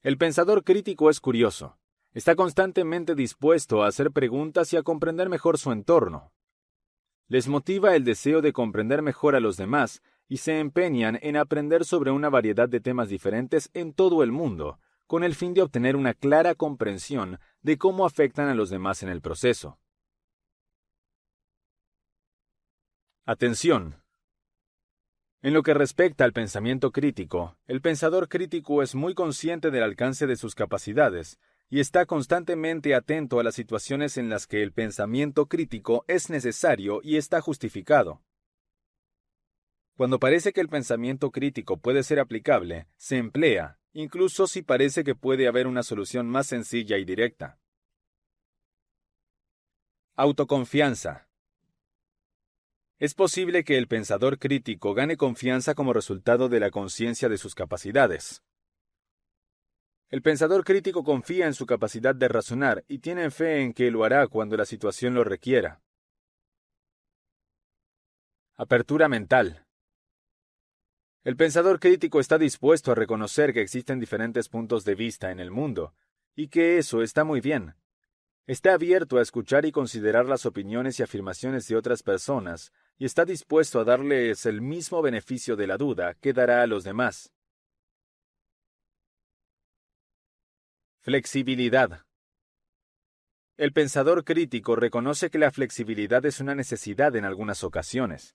Speaker 1: El pensador crítico es curioso. Está constantemente dispuesto a hacer preguntas y a comprender mejor su entorno. Les motiva el deseo de comprender mejor a los demás y se empeñan en aprender sobre una variedad de temas diferentes en todo el mundo, con el fin de obtener una clara comprensión de cómo afectan a los demás en el proceso. Atención. En lo que respecta al pensamiento crítico, el pensador crítico es muy consciente del alcance de sus capacidades y está constantemente atento a las situaciones en las que el pensamiento crítico es necesario y está justificado. Cuando parece que el pensamiento crítico puede ser aplicable, se emplea, incluso si parece que puede haber una solución más sencilla y directa. Autoconfianza. Es posible que el pensador crítico gane confianza como resultado de la conciencia de sus capacidades. El pensador crítico confía en su capacidad de razonar y tiene fe en que lo hará cuando la situación lo requiera. Apertura mental. El pensador crítico está dispuesto a reconocer que existen diferentes puntos de vista en el mundo, y que eso está muy bien. Está abierto a escuchar y considerar las opiniones y afirmaciones de otras personas, y está dispuesto a darles el mismo beneficio de la duda que dará a los demás. Flexibilidad. El pensador crítico reconoce que la flexibilidad es una necesidad en algunas ocasiones,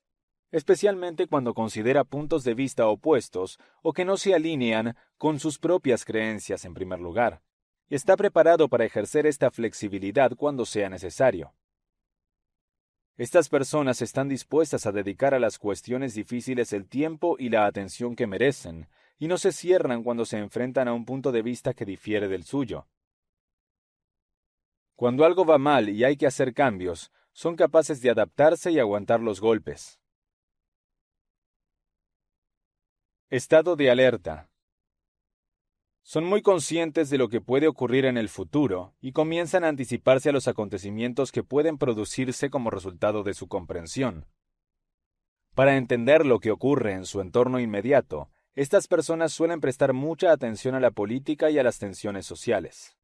Speaker 1: especialmente cuando considera puntos de vista opuestos o que no se alinean con sus propias creencias en primer lugar, y está preparado para ejercer esta flexibilidad cuando sea necesario. Estas personas están dispuestas a dedicar a las cuestiones difíciles el tiempo y la atención que merecen, y no se cierran cuando se enfrentan a un punto de vista que difiere del suyo. Cuando algo va mal y hay que hacer cambios, son capaces de adaptarse y aguantar los golpes. Estado de alerta. Son muy conscientes de lo que puede ocurrir en el futuro y comienzan a anticiparse a los acontecimientos que pueden producirse como resultado de su comprensión. Para entender lo que ocurre en su entorno inmediato, estas personas suelen prestar mucha atención a la política y a las tensiones sociales.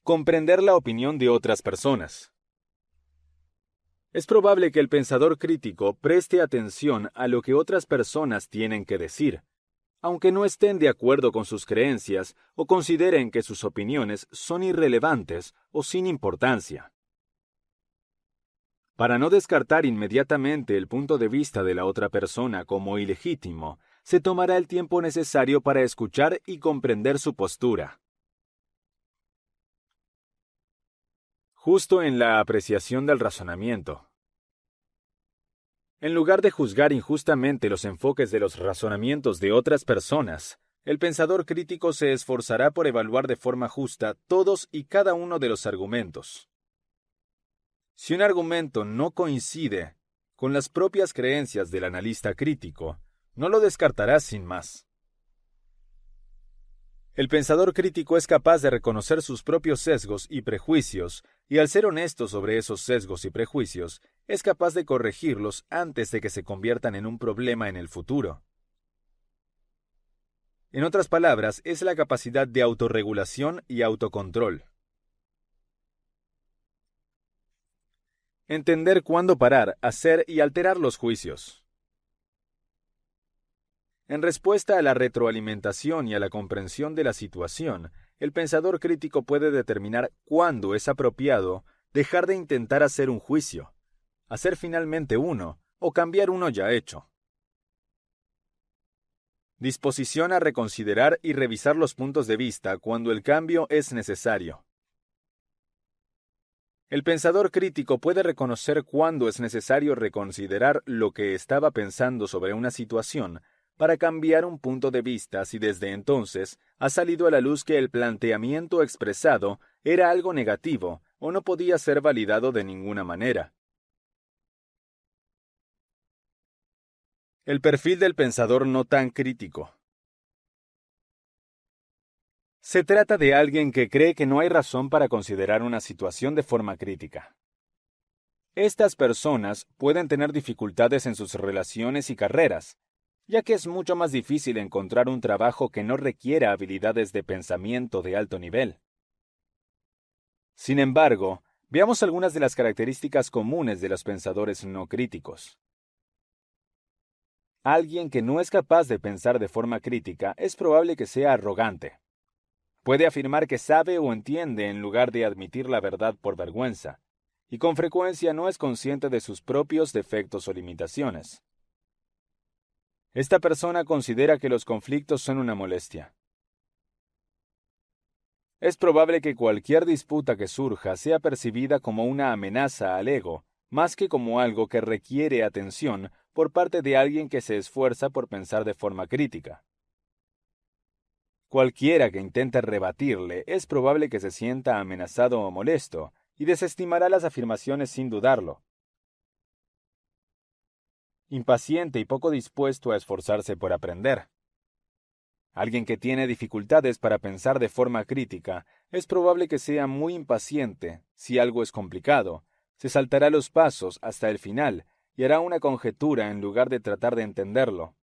Speaker 1: Comprender la opinión de otras personas. Es probable que el pensador crítico preste atención a lo que otras personas tienen que decir, aunque no estén de acuerdo con sus creencias o consideren que sus opiniones son irrelevantes o sin importancia. Para no descartar inmediatamente el punto de vista de la otra persona como ilegítimo, se tomará el tiempo necesario para escuchar y comprender su postura. Justo en la apreciación del razonamiento. En lugar de juzgar injustamente los enfoques de los razonamientos de otras personas, el pensador crítico se esforzará por evaluar de forma justa todos y cada uno de los argumentos. Si un argumento no coincide con las propias creencias del analista crítico, no lo descartará sin más. El pensador crítico es capaz de reconocer sus propios sesgos y prejuicios, y al ser honesto sobre esos sesgos y prejuicios, es capaz de corregirlos antes de que se conviertan en un problema en el futuro. En otras palabras, es la capacidad de autorregulación y autocontrol. Entender cuándo parar, hacer y alterar los juicios. En respuesta a la retroalimentación y a la comprensión de la situación, el pensador crítico puede determinar cuándo es apropiado dejar de intentar hacer un juicio, hacer finalmente uno o cambiar uno ya hecho. Disposición a reconsiderar y revisar los puntos de vista cuando el cambio es necesario. El pensador crítico puede reconocer cuándo es necesario reconsiderar lo que estaba pensando sobre una situación para cambiar un punto de vista si desde entonces ha salido a la luz que el planteamiento expresado era algo negativo o no podía ser validado de ninguna manera. El perfil del pensador no tan crítico. Se trata de alguien que cree que no hay razón para considerar una situación de forma crítica. Estas personas pueden tener dificultades en sus relaciones y carreras, ya que es mucho más difícil encontrar un trabajo que no requiera habilidades de pensamiento de alto nivel. Sin embargo, veamos algunas de las características comunes de los pensadores no críticos. Alguien que no es capaz de pensar de forma crítica es probable que sea arrogante. Puede afirmar que sabe o entiende en lugar de admitir la verdad por vergüenza, y con frecuencia no es consciente de sus propios defectos o limitaciones. Esta persona considera que los conflictos son una molestia. Es probable que cualquier disputa que surja sea percibida como una amenaza al ego, más que como algo que requiere atención por parte de alguien que se esfuerza por pensar de forma crítica. Cualquiera que intente rebatirle es probable que se sienta amenazado o molesto, y desestimará las afirmaciones sin dudarlo. Impaciente y poco dispuesto a esforzarse por aprender. Alguien que tiene dificultades para pensar de forma crítica es probable que sea muy impaciente si algo es complicado, Se saltará los pasos hasta el final y hará una conjetura en lugar de tratar de entenderlo.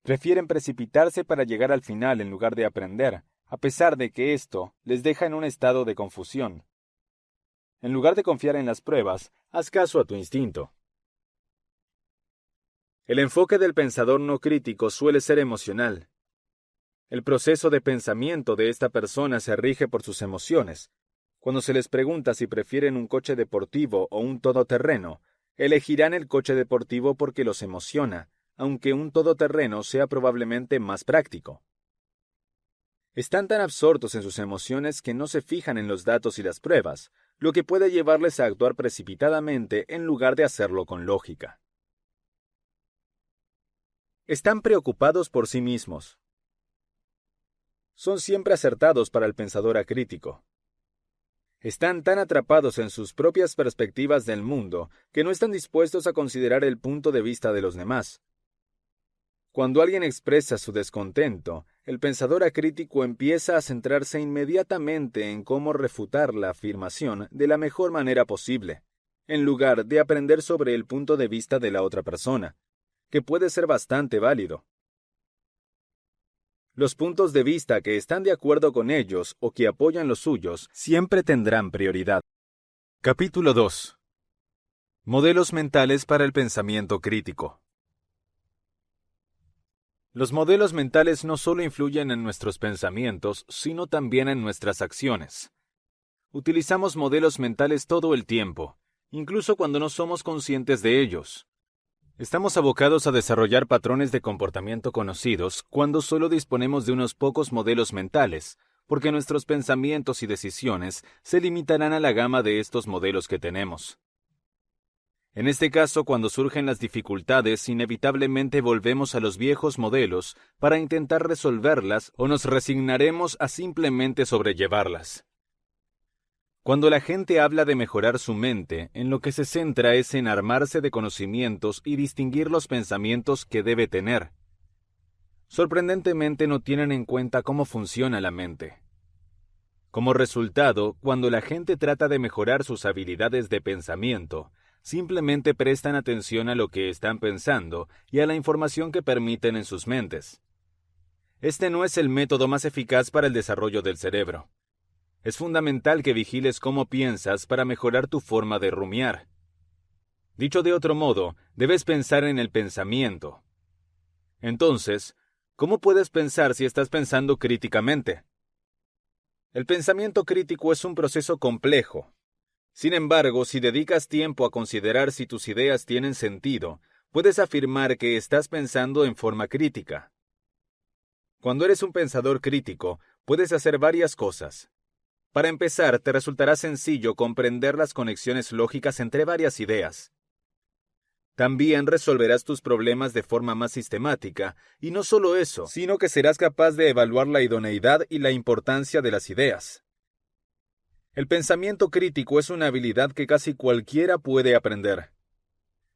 Speaker 1: Prefieren precipitarse para llegar al final en lugar de aprender, a pesar de que esto les deja en un estado de confusión. En lugar de confiar en las pruebas, haz caso a tu instinto. El enfoque del pensador no crítico suele ser emocional. El proceso de pensamiento de esta persona se rige por sus emociones. Cuando se les pregunta si prefieren un coche deportivo o un todoterreno, elegirán el coche deportivo porque los emociona, aunque un todoterreno sea probablemente más práctico. Están tan absortos en sus emociones que no se fijan en los datos y las pruebas, lo que puede llevarles a actuar precipitadamente en lugar de hacerlo con lógica. Están preocupados por sí mismos. Son siempre acertados para el pensador acrítico. Están tan atrapados en sus propias perspectivas del mundo que no están dispuestos a considerar el punto de vista de los demás. Cuando alguien expresa su descontento, el pensador acrítico empieza a centrarse inmediatamente en cómo refutar la afirmación de la mejor manera posible, en lugar de aprender sobre el punto de vista de la otra persona, que puede ser bastante válido. Los puntos de vista que están de acuerdo con ellos o que apoyan los suyos siempre tendrán prioridad. Capítulo 2. Modelos mentales para el pensamiento crítico. Los modelos mentales no solo influyen en nuestros pensamientos, sino también en nuestras acciones. Utilizamos modelos mentales todo el tiempo, incluso cuando no somos conscientes de ellos. Estamos abocados a desarrollar patrones de comportamiento conocidos cuando solo disponemos de unos pocos modelos mentales, porque nuestros pensamientos y decisiones se limitarán a la gama de estos modelos que tenemos. En este caso, cuando surgen las dificultades, inevitablemente volvemos a los viejos modelos para intentar resolverlas o nos resignaremos a simplemente sobrellevarlas. Cuando la gente habla de mejorar su mente, en lo que se centra es en armarse de conocimientos y distinguir los pensamientos que debe tener. Sorprendentemente no tienen en cuenta cómo funciona la mente. Como resultado, cuando la gente trata de mejorar sus habilidades de pensamiento, simplemente prestan atención a lo que están pensando y a la información que permiten en sus mentes. Este no es el método más eficaz para el desarrollo del cerebro. Es fundamental que vigiles cómo piensas para mejorar tu forma de rumiar. Dicho de otro modo, debes pensar en el pensamiento. Entonces, ¿cómo puedes pensar si estás pensando críticamente? El pensamiento crítico es un proceso complejo. Sin embargo, si dedicas tiempo a considerar si tus ideas tienen sentido, puedes afirmar que estás pensando en forma crítica. Cuando eres un pensador crítico, puedes hacer varias cosas. Para empezar, te resultará sencillo comprender las conexiones lógicas entre varias ideas. También resolverás tus problemas de forma más sistemática, y no solo eso, sino que serás capaz de evaluar la idoneidad y la importancia de las ideas. El pensamiento crítico es una habilidad que casi cualquiera puede aprender.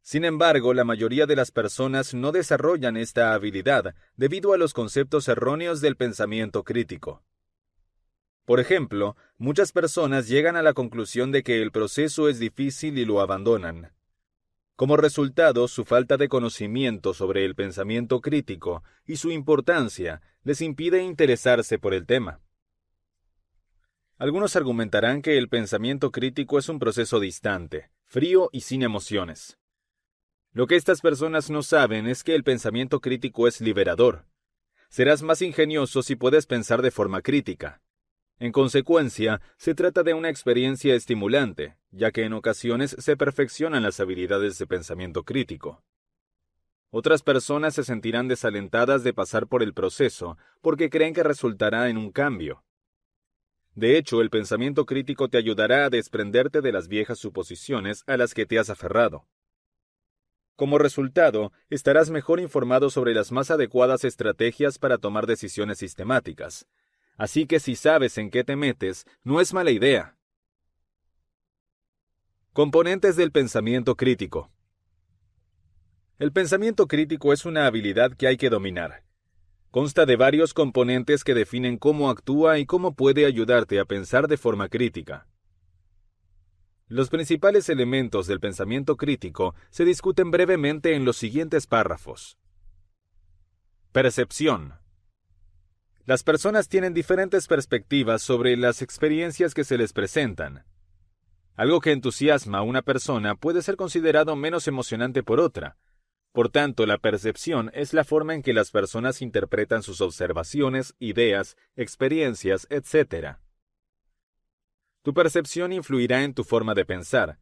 Speaker 1: Sin embargo, la mayoría de las personas no desarrollan esta habilidad debido a los conceptos erróneos del pensamiento crítico. Por ejemplo, muchas personas llegan a la conclusión de que el proceso es difícil y lo abandonan. Como resultado, su falta de conocimiento sobre el pensamiento crítico y su importancia les impide interesarse por el tema. Algunos argumentarán que el pensamiento crítico es un proceso distante, frío y sin emociones. Lo que estas personas no saben es que el pensamiento crítico es liberador. Serás más ingenioso si puedes pensar de forma crítica. En consecuencia, se trata de una experiencia estimulante, ya que en ocasiones se perfeccionan las habilidades de pensamiento crítico. Otras personas se sentirán desalentadas de pasar por el proceso porque creen que resultará en un cambio. De hecho, el pensamiento crítico te ayudará a desprenderte de las viejas suposiciones a las que te has aferrado. Como resultado, estarás mejor informado sobre las más adecuadas estrategias para tomar decisiones sistemáticas. Así que si sabes en qué te metes, no es mala idea. Componentes del pensamiento crítico. El pensamiento crítico es una habilidad que hay que dominar. Consta de varios componentes que definen cómo actúa y cómo puede ayudarte a pensar de forma crítica. Los principales elementos del pensamiento crítico se discuten brevemente en los siguientes párrafos. Percepción. Las personas tienen diferentes perspectivas sobre las experiencias que se les presentan. Algo que entusiasma a una persona puede ser considerado menos emocionante por otra. Por tanto, la percepción es la forma en que las personas interpretan sus observaciones, ideas, experiencias, etc. Tu percepción influirá en tu forma de pensar.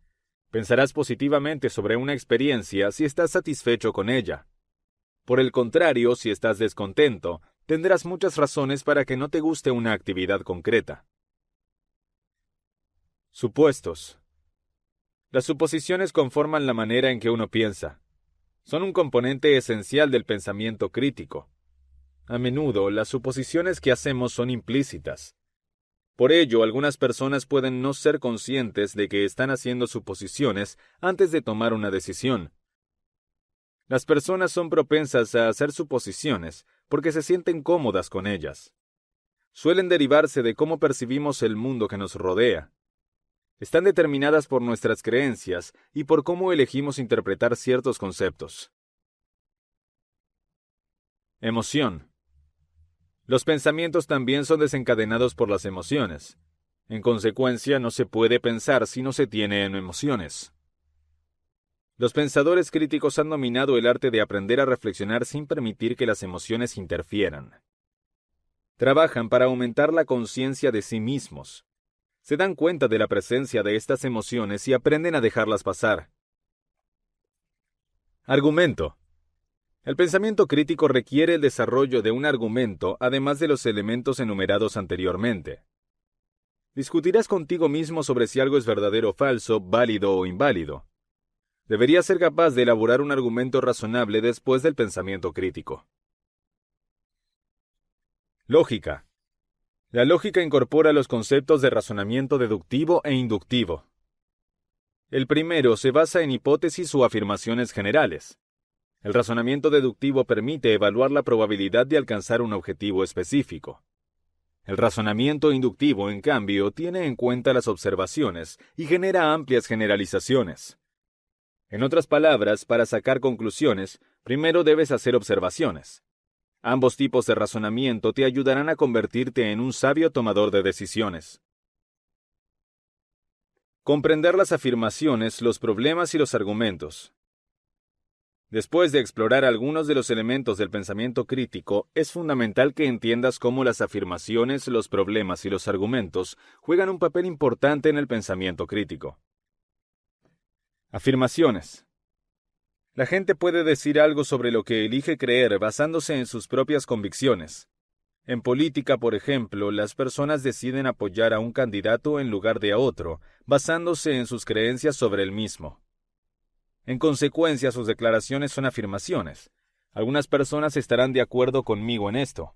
Speaker 1: Pensarás positivamente sobre una experiencia si estás satisfecho con ella. Por el contrario, si estás descontento, tendrás muchas razones para que no te guste una actividad concreta. Supuestos. Las suposiciones conforman la manera en que uno piensa. Son un componente esencial del pensamiento crítico. A menudo, las suposiciones que hacemos son implícitas. Por ello, algunas personas pueden no ser conscientes de que están haciendo suposiciones antes de tomar una decisión. Las personas son propensas a hacer suposiciones porque se sienten cómodas con ellas. Suelen derivarse de cómo percibimos el mundo que nos rodea. Están determinadas por nuestras creencias y por cómo elegimos interpretar ciertos conceptos. Emoción. Los pensamientos también son desencadenados por las emociones. En consecuencia, no se puede pensar si no se tienen emociones. Los pensadores críticos han dominado el arte de aprender a reflexionar sin permitir que las emociones interfieran. Trabajan para aumentar la conciencia de sí mismos. Se dan cuenta de la presencia de estas emociones y aprenden a dejarlas pasar. Argumento. El pensamiento crítico requiere el desarrollo de un argumento, además de los elementos enumerados anteriormente. Discutirás contigo mismo sobre si algo es verdadero o falso, válido o inválido. Deberías ser capaz de elaborar un argumento razonable después del pensamiento crítico. Lógica. La lógica incorpora los conceptos de razonamiento deductivo e inductivo. El primero se basa en hipótesis o afirmaciones generales. El razonamiento deductivo permite evaluar la probabilidad de alcanzar un objetivo específico. El razonamiento inductivo, en cambio, tiene en cuenta las observaciones y genera amplias generalizaciones. En otras palabras, para sacar conclusiones, primero debes hacer observaciones. Ambos tipos de razonamiento te ayudarán a convertirte en un sabio tomador de decisiones. Comprender las afirmaciones, los problemas y los argumentos. Después de explorar algunos de los elementos del pensamiento crítico, es fundamental que entiendas cómo las afirmaciones, los problemas y los argumentos juegan un papel importante en el pensamiento crítico. Afirmaciones. La gente puede decir algo sobre lo que elige creer basándose en sus propias convicciones. En política, por ejemplo, las personas deciden apoyar a un candidato en lugar de a otro, basándose en sus creencias sobre el mismo. En consecuencia, sus declaraciones son afirmaciones. Algunas personas estarán de acuerdo conmigo en esto.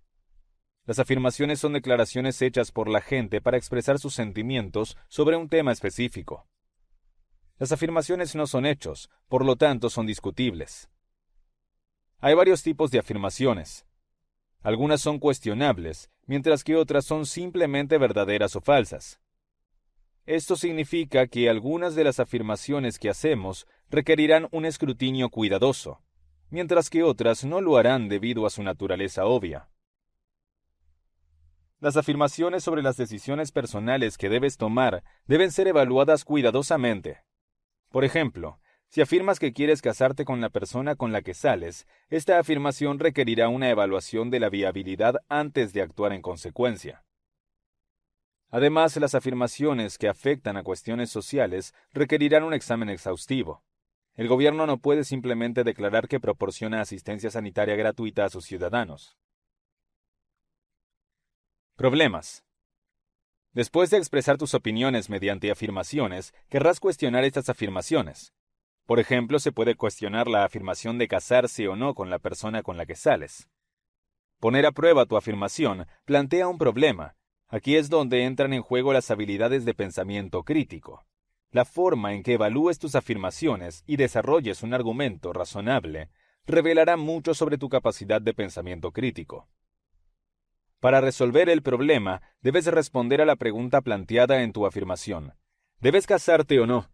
Speaker 1: Las afirmaciones son declaraciones hechas por la gente para expresar sus sentimientos sobre un tema específico. Las afirmaciones no son hechos, por lo tanto son discutibles. Hay varios tipos de afirmaciones. Algunas son cuestionables, mientras que otras son simplemente verdaderas o falsas. Esto significa que algunas de las afirmaciones que hacemos requerirán un escrutinio cuidadoso, mientras que otras no lo harán debido a su naturaleza obvia. Las afirmaciones sobre las decisiones personales que debes tomar deben ser evaluadas cuidadosamente. Por ejemplo, si afirmas que quieres casarte con la persona con la que sales, esta afirmación requerirá una evaluación de la viabilidad antes de actuar en consecuencia. Además, las afirmaciones que afectan a cuestiones sociales requerirán un examen exhaustivo. El gobierno no puede simplemente declarar que proporciona asistencia sanitaria gratuita a sus ciudadanos. Problemas. Después de expresar tus opiniones mediante afirmaciones, querrás cuestionar estas afirmaciones. Por ejemplo, se puede cuestionar la afirmación de casarse o no con la persona con la que sales. Poner a prueba tu afirmación plantea un problema. Aquí es donde entran en juego las habilidades de pensamiento crítico. La forma en que evalúes tus afirmaciones y desarrolles un argumento razonable revelará mucho sobre tu capacidad de pensamiento crítico. Para resolver el problema, debes responder a la pregunta planteada en tu afirmación. ¿Debes casarte o no?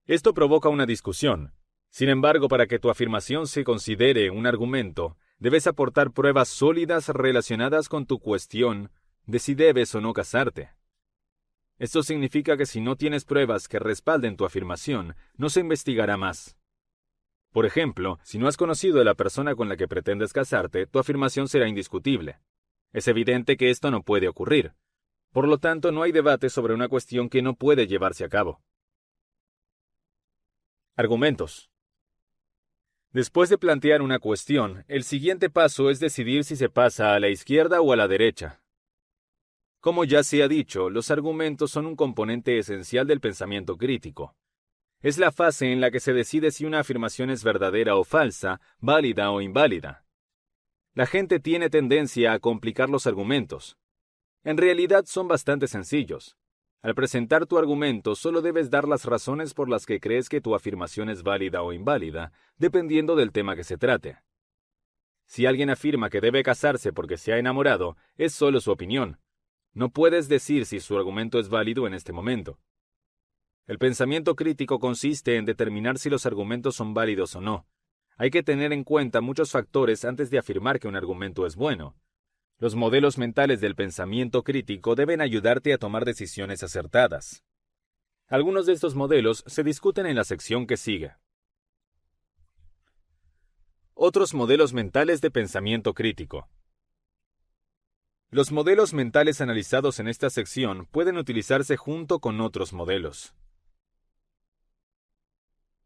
Speaker 1: Esto provoca una discusión. Sin embargo, para que tu afirmación se considere un argumento, debes aportar pruebas sólidas relacionadas con tu cuestión de si debes o no casarte. Esto significa que si no tienes pruebas que respalden tu afirmación, no se investigará más. Por ejemplo, si no has conocido a la persona con la que pretendes casarte, tu afirmación será indiscutible. Es evidente que esto no puede ocurrir. Por lo tanto, no hay debate sobre una cuestión que no puede llevarse a cabo. Argumentos. Después de plantear una cuestión, el siguiente paso es decidir si se pasa a la izquierda o a la derecha. Como ya se ha dicho, los argumentos son un componente esencial del pensamiento crítico. Es la fase en la que se decide si una afirmación es verdadera o falsa, válida o inválida. La gente tiene tendencia a complicar los argumentos. En realidad son bastante sencillos. Al presentar tu argumento, solo debes dar las razones por las que crees que tu afirmación es válida o inválida, dependiendo del tema que se trate. Si alguien afirma que debe casarse porque se ha enamorado, es solo su opinión. No puedes decir si su argumento es válido en este momento. El pensamiento crítico consiste en determinar si los argumentos son válidos o no. Hay que tener en cuenta muchos factores antes de afirmar que un argumento es bueno. Los modelos mentales del pensamiento crítico deben ayudarte a tomar decisiones acertadas. Algunos de estos modelos se discuten en la sección que sigue. Otros modelos mentales de pensamiento crítico. Los modelos mentales analizados en esta sección pueden utilizarse junto con otros modelos.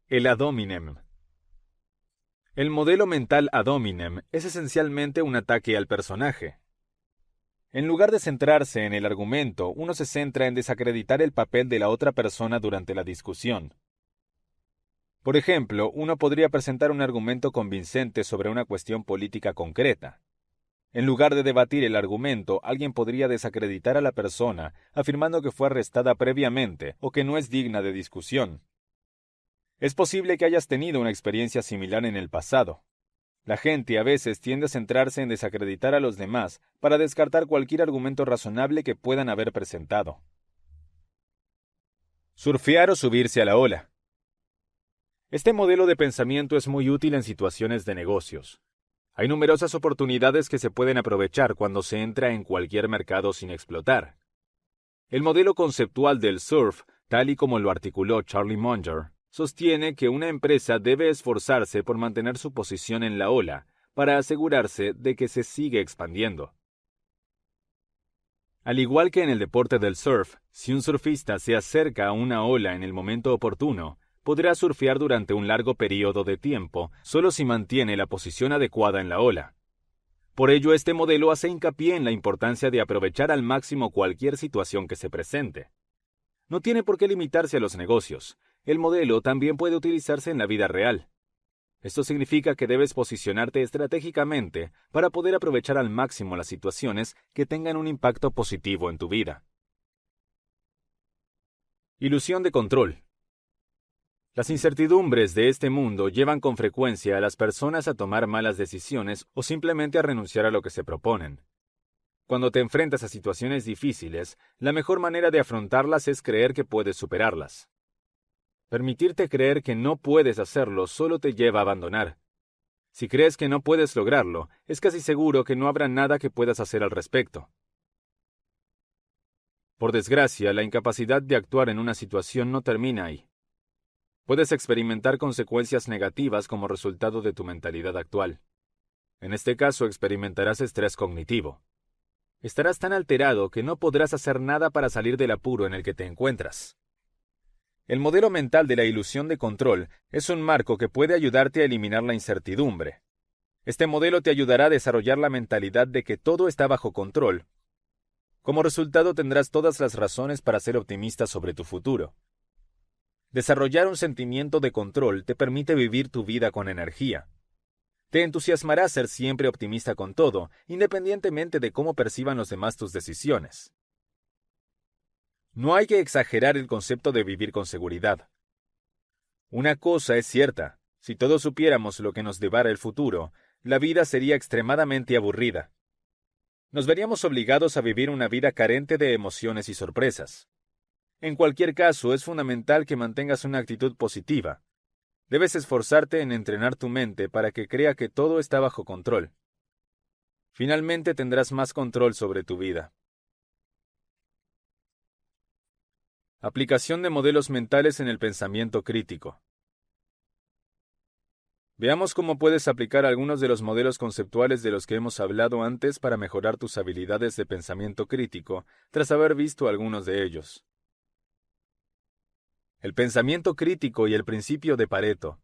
Speaker 1: El ad hominem. El modelo mental ad hominem es esencialmente un ataque al personaje. En lugar de centrarse en el argumento, uno se centra en desacreditar el papel de la otra persona durante la discusión. Por ejemplo, uno podría presentar un argumento convincente sobre una cuestión política concreta. En lugar de debatir el argumento, alguien podría desacreditar a la persona, afirmando que fue arrestada previamente o que no es digna de discusión. Es posible que hayas tenido una experiencia similar en el pasado. La gente a veces tiende a centrarse en desacreditar a los demás para descartar cualquier argumento razonable que puedan haber presentado. Surfear o subirse a la ola. Este modelo de pensamiento es muy útil en situaciones de negocios. Hay numerosas oportunidades que se pueden aprovechar cuando se entra en cualquier mercado sin explotar. El modelo conceptual del surf, tal y como lo articuló Charlie Munger, sostiene que una empresa debe esforzarse por mantener su posición en la ola para asegurarse de que se sigue expandiendo. Al igual que en el deporte del surf, si un surfista se acerca a una ola en el momento oportuno, podrá surfear durante un largo periodo de tiempo solo si mantiene la posición adecuada en la ola. Por ello, este modelo hace hincapié en la importancia de aprovechar al máximo cualquier situación que se presente. No tiene por qué limitarse a los negocios. El modelo también puede utilizarse en la vida real. Esto significa que debes posicionarte estratégicamente para poder aprovechar al máximo las situaciones que tengan un impacto positivo en tu vida. Ilusión de control. Las incertidumbres de este mundo llevan con frecuencia a las personas a tomar malas decisiones o simplemente a renunciar a lo que se proponen. Cuando te enfrentas a situaciones difíciles, la mejor manera de afrontarlas es creer que puedes superarlas. Permitirte creer que no puedes hacerlo solo te lleva a abandonar. Si crees que no puedes lograrlo, es casi seguro que no habrá nada que puedas hacer al respecto. Por desgracia, la incapacidad de actuar en una situación no termina ahí. Puedes experimentar consecuencias negativas como resultado de tu mentalidad actual. En este caso, experimentarás estrés cognitivo. Estarás tan alterado que no podrás hacer nada para salir del apuro en el que te encuentras. El modelo mental de la ilusión de control es un marco que puede ayudarte a eliminar la incertidumbre. Este modelo te ayudará a desarrollar la mentalidad de que todo está bajo control. Como resultado, tendrás todas las razones para ser optimista sobre tu futuro. Desarrollar un sentimiento de control te permite vivir tu vida con energía. Te entusiasmará ser siempre optimista con todo, independientemente de cómo perciban los demás tus decisiones. No hay que exagerar el concepto de vivir con seguridad. Una cosa es cierta, si todos supiéramos lo que nos depara el futuro, la vida sería extremadamente aburrida. Nos veríamos obligados a vivir una vida carente de emociones y sorpresas. En cualquier caso, es fundamental que mantengas una actitud positiva. Debes esforzarte en entrenar tu mente para que crea que todo está bajo control. Finalmente tendrás más control sobre tu vida. Aplicación de modelos mentales en el pensamiento crítico. Veamos cómo puedes aplicar algunos de los modelos conceptuales de los que hemos hablado antes para mejorar tus habilidades de pensamiento crítico, tras haber visto algunos de ellos. El pensamiento crítico y el principio de Pareto.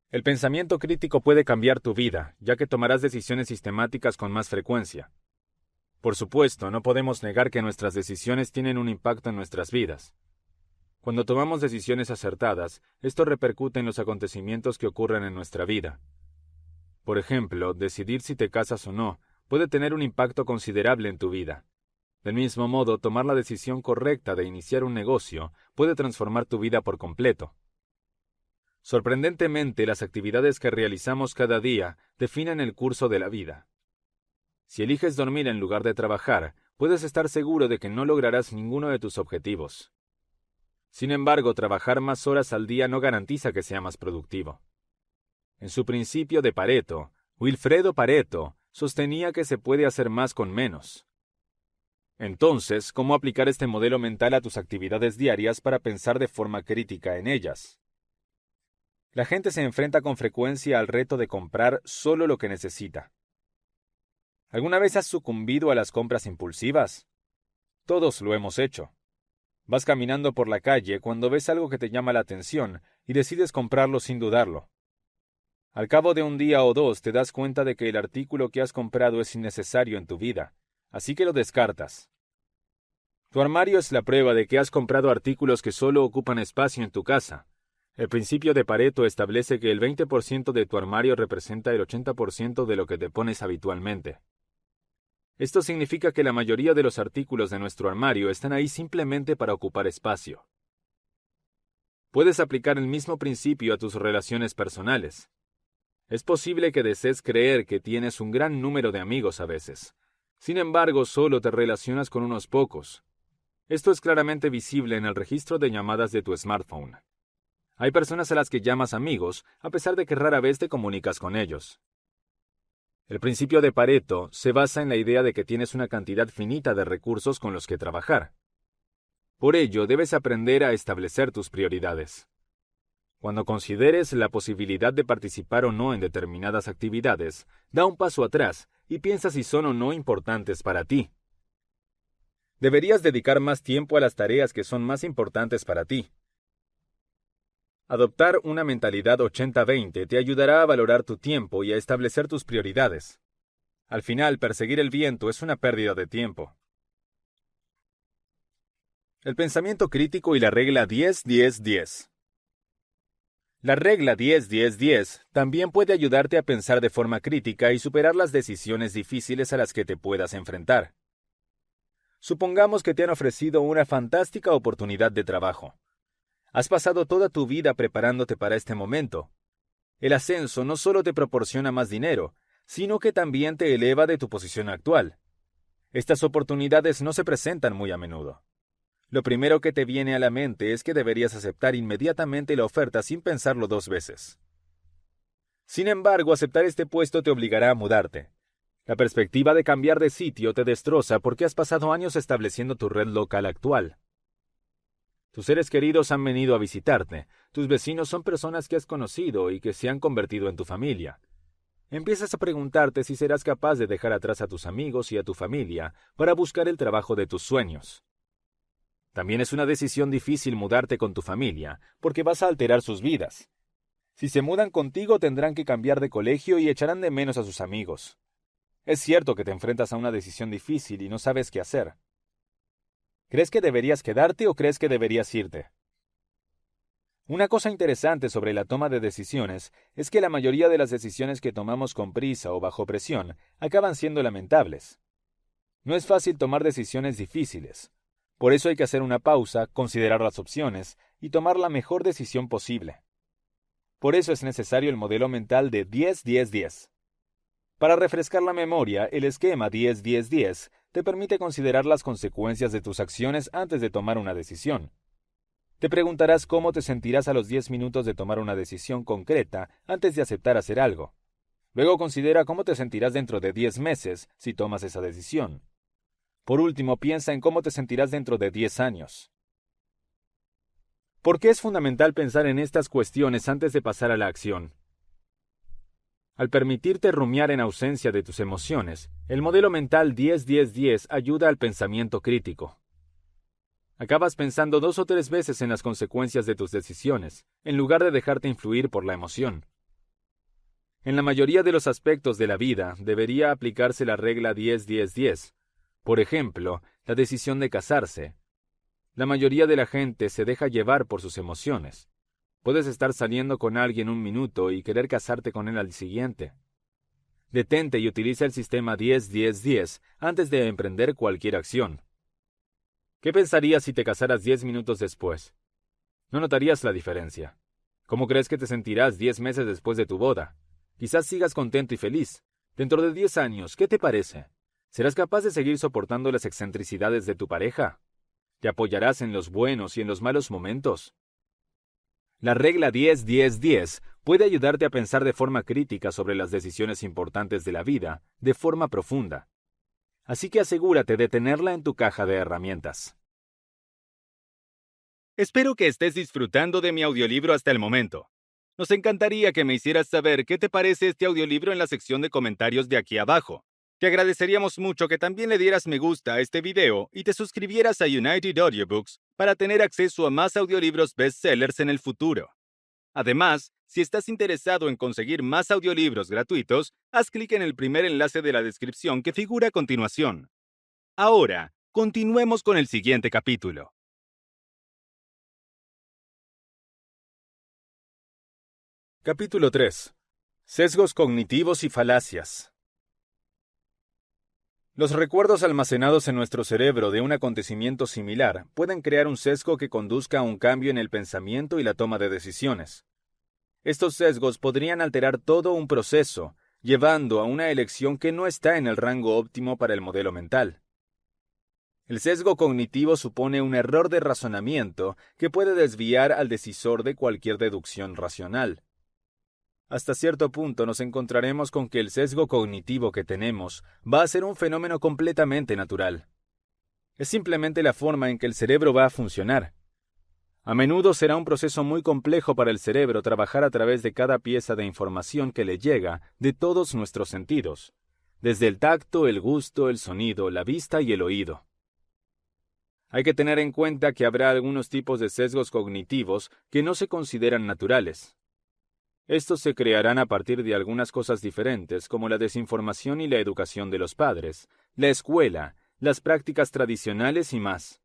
Speaker 1: El pensamiento crítico puede cambiar tu vida, ya que tomarás decisiones sistemáticas con más frecuencia. Por supuesto, no podemos negar que nuestras decisiones tienen un impacto en nuestras vidas. Cuando tomamos decisiones acertadas, esto repercute en los acontecimientos que ocurren en nuestra vida. Por ejemplo, decidir si te casas o no puede tener un impacto considerable en tu vida. Del mismo modo, tomar la decisión correcta de iniciar un negocio puede transformar tu vida por completo. Sorprendentemente, las actividades que realizamos cada día definen el curso de la vida. Si eliges dormir en lugar de trabajar, puedes estar seguro de que no lograrás ninguno de tus objetivos. Sin embargo, trabajar más horas al día no garantiza que sea más productivo. En su principio de Pareto, Wilfredo Pareto sostenía que se puede hacer más con menos. Entonces, ¿cómo aplicar este modelo mental a tus actividades diarias para pensar de forma crítica en ellas? La gente se enfrenta con frecuencia al reto de comprar solo lo que necesita. ¿Alguna vez has sucumbido a las compras impulsivas? Todos lo hemos hecho. Vas caminando por la calle cuando ves algo que te llama la atención y decides comprarlo sin dudarlo. Al cabo de un día o dos te das cuenta de que el artículo que has comprado es innecesario en tu vida, así que lo descartas. Tu armario es la prueba de que has comprado artículos que solo ocupan espacio en tu casa. El principio de Pareto establece que el 20% de tu armario representa el 80% de lo que te pones habitualmente. Esto significa que la mayoría de los artículos de nuestro armario están ahí simplemente para ocupar espacio. Puedes aplicar el mismo principio a tus relaciones personales. Es posible que desees creer que tienes un gran número de amigos a veces. Sin embargo, solo te relacionas con unos pocos. Esto es claramente visible en el registro de llamadas de tu smartphone. Hay personas a las que llamas amigos, a pesar de que rara vez te comunicas con ellos. El principio de Pareto se basa en la idea de que tienes una cantidad finita de recursos con los que trabajar. Por ello, debes aprender a establecer tus prioridades. Cuando consideres la posibilidad de participar o no en determinadas actividades, da un paso atrás y piensa si son o no importantes para ti. Deberías dedicar más tiempo a las tareas que son más importantes para ti. Adoptar una mentalidad 80-20 te ayudará a valorar tu tiempo y a establecer tus prioridades. Al final, perseguir el viento es una pérdida de tiempo. El pensamiento crítico y la regla 10-10-10. La regla 10-10-10 también puede ayudarte a pensar de forma crítica y superar las decisiones difíciles a las que te puedas enfrentar. Supongamos que te han ofrecido una fantástica oportunidad de trabajo. Has pasado toda tu vida preparándote para este momento. El ascenso no solo te proporciona más dinero, sino que también te eleva de tu posición actual. Estas oportunidades no se presentan muy a menudo. Lo primero que te viene a la mente es que deberías aceptar inmediatamente la oferta sin pensarlo dos veces. Sin embargo, aceptar este puesto te obligará a mudarte. La perspectiva de cambiar de sitio te destroza porque has pasado años estableciendo tu red local actual. Tus seres queridos han venido a visitarte, tus vecinos son personas que has conocido y que se han convertido en tu familia. Empiezas a preguntarte si serás capaz de dejar atrás a tus amigos y a tu familia para buscar el trabajo de tus sueños. También es una decisión difícil mudarte con tu familia, porque vas a alterar sus vidas. Si se mudan contigo tendrán que cambiar de colegio y echarán de menos a sus amigos. Es cierto que te enfrentas a una decisión difícil y no sabes qué hacer. ¿Crees que deberías quedarte o crees que deberías irte? Una cosa interesante sobre la toma de decisiones es que la mayoría de las decisiones que tomamos con prisa o bajo presión acaban siendo lamentables. No es fácil tomar decisiones difíciles. Por eso hay que hacer una pausa, considerar las opciones y tomar la mejor decisión posible. Por eso es necesario el modelo mental de 10-10-10. Para refrescar la memoria, el esquema 10-10-10 te permite considerar las consecuencias de tus acciones antes de tomar una decisión. Te preguntarás cómo te sentirás a los 10 minutos de tomar una decisión concreta antes de aceptar hacer algo. Luego considera cómo te sentirás dentro de 10 meses si tomas esa decisión. Por último, piensa en cómo te sentirás dentro de 10 años. ¿Por qué es fundamental pensar en estas cuestiones antes de pasar a la acción? Al permitirte rumiar en ausencia de tus emociones, el modelo mental 10-10-10 ayuda al pensamiento crítico. Acabas pensando 2 o 3 veces en las consecuencias de tus decisiones, en lugar de dejarte influir por la emoción. En la mayoría de los aspectos de la vida debería aplicarse la regla 10-10-10. Por ejemplo, la decisión de casarse. La mayoría de la gente se deja llevar por sus emociones. Puedes estar saliendo con alguien un minuto y querer casarte con él al siguiente. Detente y utiliza el sistema 10-10-10 antes de emprender cualquier acción. ¿Qué pensarías si te casaras 10 minutos después? No notarías la diferencia. ¿Cómo crees que te sentirás 10 meses después de tu boda? Quizás sigas contento y feliz. Dentro de 10 años, ¿qué te parece? ¿Serás capaz de seguir soportando las excentricidades de tu pareja? ¿Te apoyarás en los buenos y en los malos momentos? La regla 10-10-10 puede ayudarte a pensar de forma crítica sobre las decisiones importantes de la vida, de forma profunda. Así que asegúrate de tenerla en tu caja de herramientas. Espero que estés disfrutando de mi audiolibro hasta el momento. Nos encantaría que me hicieras saber qué te parece este audiolibro en la sección de comentarios de aquí abajo. Te agradeceríamos mucho que también le dieras me gusta a este video y te suscribieras a United Audiobooks para tener acceso a más audiolibros bestsellers en el futuro. Además, si estás interesado en conseguir más audiolibros gratuitos, haz clic en el primer enlace de la descripción que figura a continuación. Ahora, continuemos con el siguiente capítulo. Capítulo 3. Sesgos cognitivos y falacias. Los recuerdos almacenados en nuestro cerebro de un acontecimiento similar pueden crear un sesgo que conduzca a un cambio en el pensamiento y la toma de decisiones. Estos sesgos podrían alterar todo un proceso, llevando a una elección que no está en el rango óptimo para el modelo mental. El sesgo cognitivo supone un error de razonamiento que puede desviar al decisor de cualquier deducción racional. Hasta cierto punto nos encontraremos con que el sesgo cognitivo que tenemos va a ser un fenómeno completamente natural. Es simplemente la forma en que el cerebro va a funcionar. A menudo será un proceso muy complejo para el cerebro trabajar a través de cada pieza de información que le llega de todos nuestros sentidos, desde el tacto, el gusto, el sonido, la vista y el oído. Hay que tener en cuenta que habrá algunos tipos de sesgos cognitivos que no se consideran naturales. Estos se crearán a partir de algunas cosas diferentes, como la desinformación y la educación de los padres, la escuela, las prácticas tradicionales y más.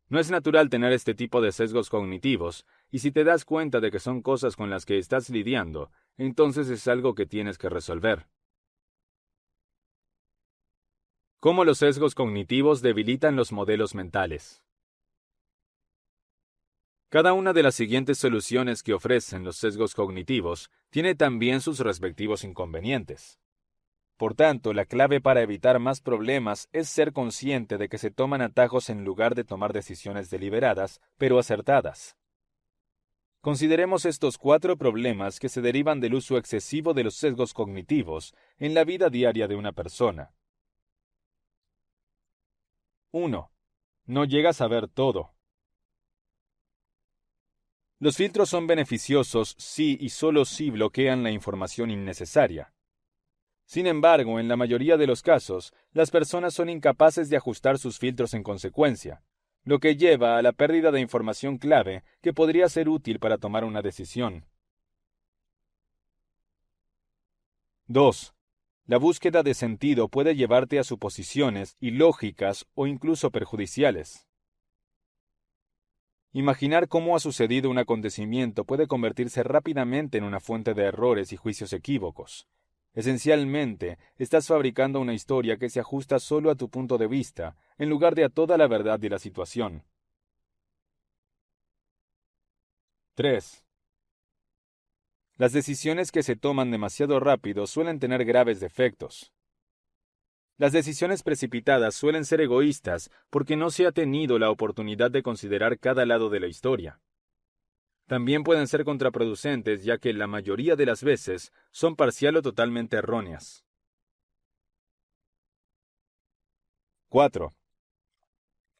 Speaker 1: No es natural tener este tipo de sesgos cognitivos, y si te das cuenta de que son cosas con las que estás lidiando, entonces es algo que tienes que resolver. ¿Cómo los sesgos cognitivos debilitan los modelos mentales? Cada una de las siguientes soluciones que ofrecen los sesgos cognitivos tiene también sus respectivos inconvenientes. Por tanto, la clave para evitar más problemas es ser consciente de que se toman atajos en lugar de tomar decisiones deliberadas, pero acertadas. Consideremos estos 4 problemas que se derivan del uso excesivo de los sesgos cognitivos en la vida diaria de una persona. 1. No llegas a ver todo. Los filtros son beneficiosos si y solo si bloquean la información innecesaria. Sin embargo, en la mayoría de los casos, las personas son incapaces de ajustar sus filtros en consecuencia, lo que lleva a la pérdida de información clave que podría ser útil para tomar una decisión. 2. La búsqueda de sentido puede llevarte a suposiciones ilógicas o incluso perjudiciales. Imaginar cómo ha sucedido un acontecimiento puede convertirse rápidamente en una fuente de errores y juicios equívocos. Esencialmente, estás fabricando una historia que se ajusta solo a tu punto de vista, en lugar de a toda la verdad de la situación. 3. Las decisiones que se toman demasiado rápido suelen tener graves defectos. Las decisiones precipitadas suelen ser egoístas porque no se ha tenido la oportunidad de considerar cada lado de la historia. También pueden ser contraproducentes ya que la mayoría de las veces son parcial o totalmente erróneas. 4.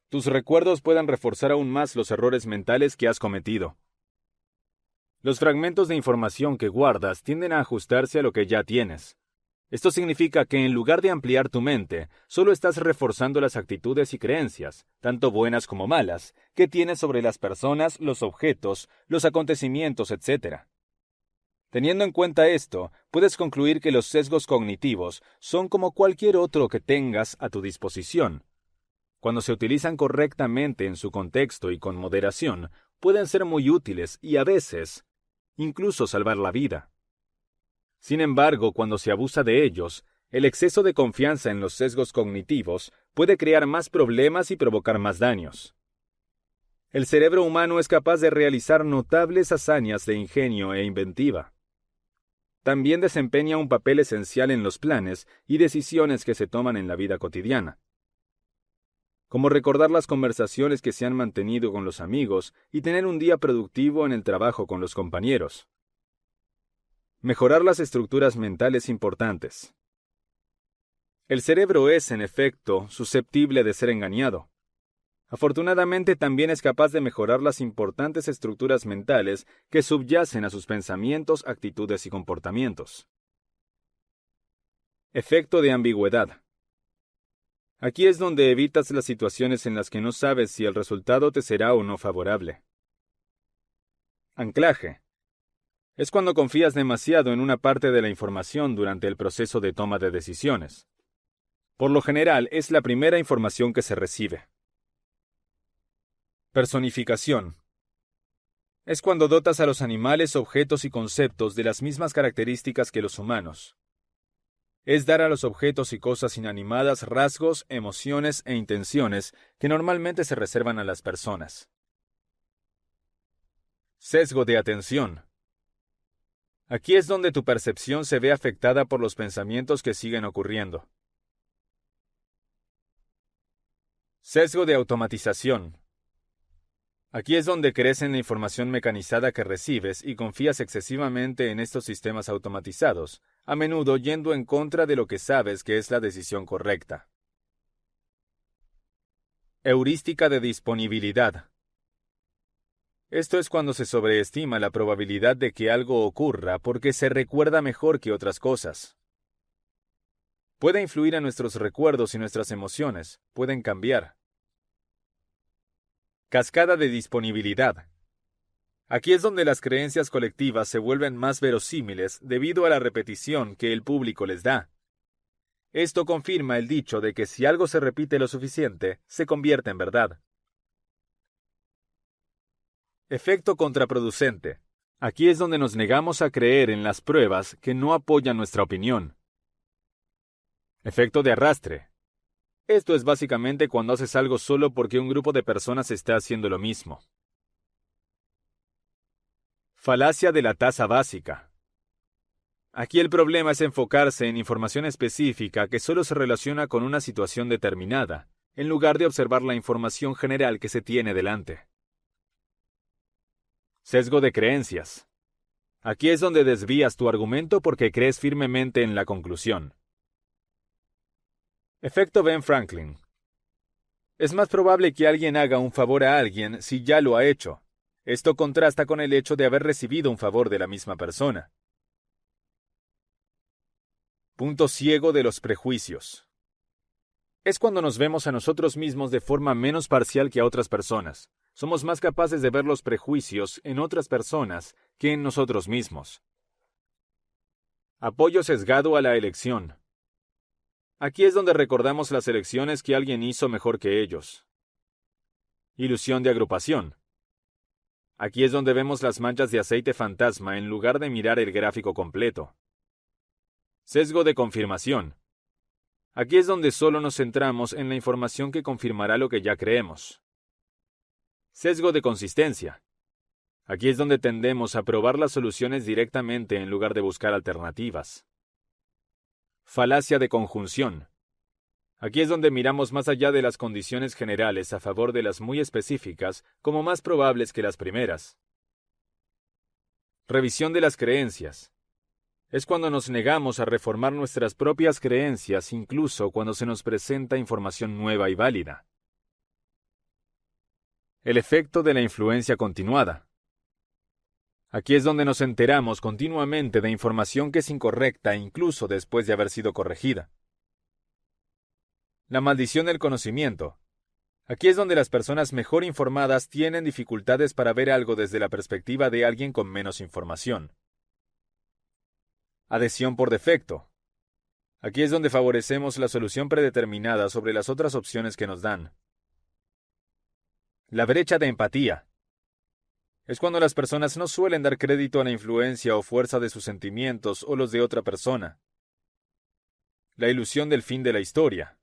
Speaker 1: Tus recuerdos pueden reforzar aún más los errores mentales que has cometido. Los fragmentos de información que guardas tienden a ajustarse a lo que ya tienes. Esto significa que en lugar de ampliar tu mente, solo estás reforzando las actitudes y creencias, tanto buenas como malas, que tienes sobre las personas, los objetos, los acontecimientos, etc. Teniendo en cuenta esto, puedes concluir que los sesgos cognitivos son como cualquier otro que tengas a tu disposición. Cuando se utilizan correctamente en su contexto y con moderación, pueden ser muy útiles y a veces, incluso salvar la vida. Sin embargo, cuando se abusa de ellos, el exceso de confianza en los sesgos cognitivos puede crear más problemas y provocar más daños. El cerebro humano es capaz de realizar notables hazañas de ingenio e inventiva. También desempeña un papel esencial en los planes y decisiones que se toman en la vida cotidiana, como recordar las conversaciones que se han mantenido con los amigos y tener un día productivo en el trabajo con los compañeros. Mejorar las estructuras mentales importantes. El cerebro es, en efecto, susceptible de ser engañado. Afortunadamente también es capaz de mejorar las importantes estructuras mentales que subyacen a sus pensamientos, actitudes y comportamientos. Efecto de ambigüedad. Aquí es donde evitas las situaciones en las que no sabes si el resultado te será o no favorable. Anclaje. Es cuando confías demasiado en una parte de la información durante el proceso de toma de decisiones. Por lo general, es la primera información que se recibe. Personificación. Es cuando dotas a los animales, objetos y conceptos de las mismas características que los humanos. Es dar a los objetos y cosas inanimadas rasgos, emociones e intenciones que normalmente se reservan a las personas. Sesgo de atención. Aquí es donde tu percepción se ve afectada por los pensamientos que siguen ocurriendo. Sesgo de automatización. Aquí es donde crees en la información mecanizada que recibes y confías excesivamente en estos sistemas automatizados, a menudo yendo en contra de lo que sabes que es la decisión correcta. Heurística de disponibilidad. Esto es cuando se sobreestima la probabilidad de que algo ocurra porque se recuerda mejor que otras cosas. Puede influir en nuestros recuerdos y nuestras emociones, pueden cambiar. Cascada de disponibilidad. Aquí es donde las creencias colectivas se vuelven más verosímiles debido a la repetición que el público les da. Esto confirma el dicho de que si algo se repite lo suficiente, se convierte en verdad. Efecto contraproducente. Aquí es donde nos negamos a creer en las pruebas que no apoyan nuestra opinión. Efecto de arrastre. Esto es básicamente cuando haces algo solo porque un grupo de personas está haciendo lo mismo. Falacia de la tasa básica. Aquí el problema es enfocarse en información específica que solo se relaciona con una situación determinada, en lugar de observar la información general que se tiene delante. Sesgo de creencias. Aquí es donde desvías tu argumento porque crees firmemente en la conclusión. Efecto Ben Franklin. Es más probable que alguien haga un favor a alguien si ya lo ha hecho. Esto contrasta con el hecho de haber recibido un favor de la misma persona. Punto ciego de los prejuicios. Es cuando nos vemos a nosotros mismos de forma menos parcial que a otras personas. Somos más capaces de ver los prejuicios en otras personas que en nosotros mismos. Apoyo sesgado a la elección. Aquí es donde recordamos las elecciones que alguien hizo mejor que ellos. Ilusión de agrupación. Aquí es donde vemos las manchas de aceite fantasma en lugar de mirar el gráfico completo. Sesgo de confirmación. Aquí es donde solo nos centramos en la información que confirmará lo que ya creemos. Sesgo de consistencia. Aquí es donde tendemos a probar las soluciones directamente en lugar de buscar alternativas. Falacia de conjunción. Aquí es donde miramos más allá de las condiciones generales a favor de las muy específicas como más probables que las primeras. Revisión de las creencias. Es cuando nos negamos a reformar nuestras propias creencias incluso cuando se nos presenta información nueva y válida. El efecto de la influencia continuada. Aquí es donde nos enteramos continuamente de información que es incorrecta incluso después de haber sido corregida. La maldición del conocimiento. Aquí es donde las personas mejor informadas tienen dificultades para ver algo desde la perspectiva de alguien con menos información. Adhesión por defecto. Aquí es donde favorecemos la solución predeterminada sobre las otras opciones que nos dan. La brecha de empatía. Es cuando las personas no suelen dar crédito a la influencia o fuerza de sus sentimientos o los de otra persona. La ilusión del fin de la historia.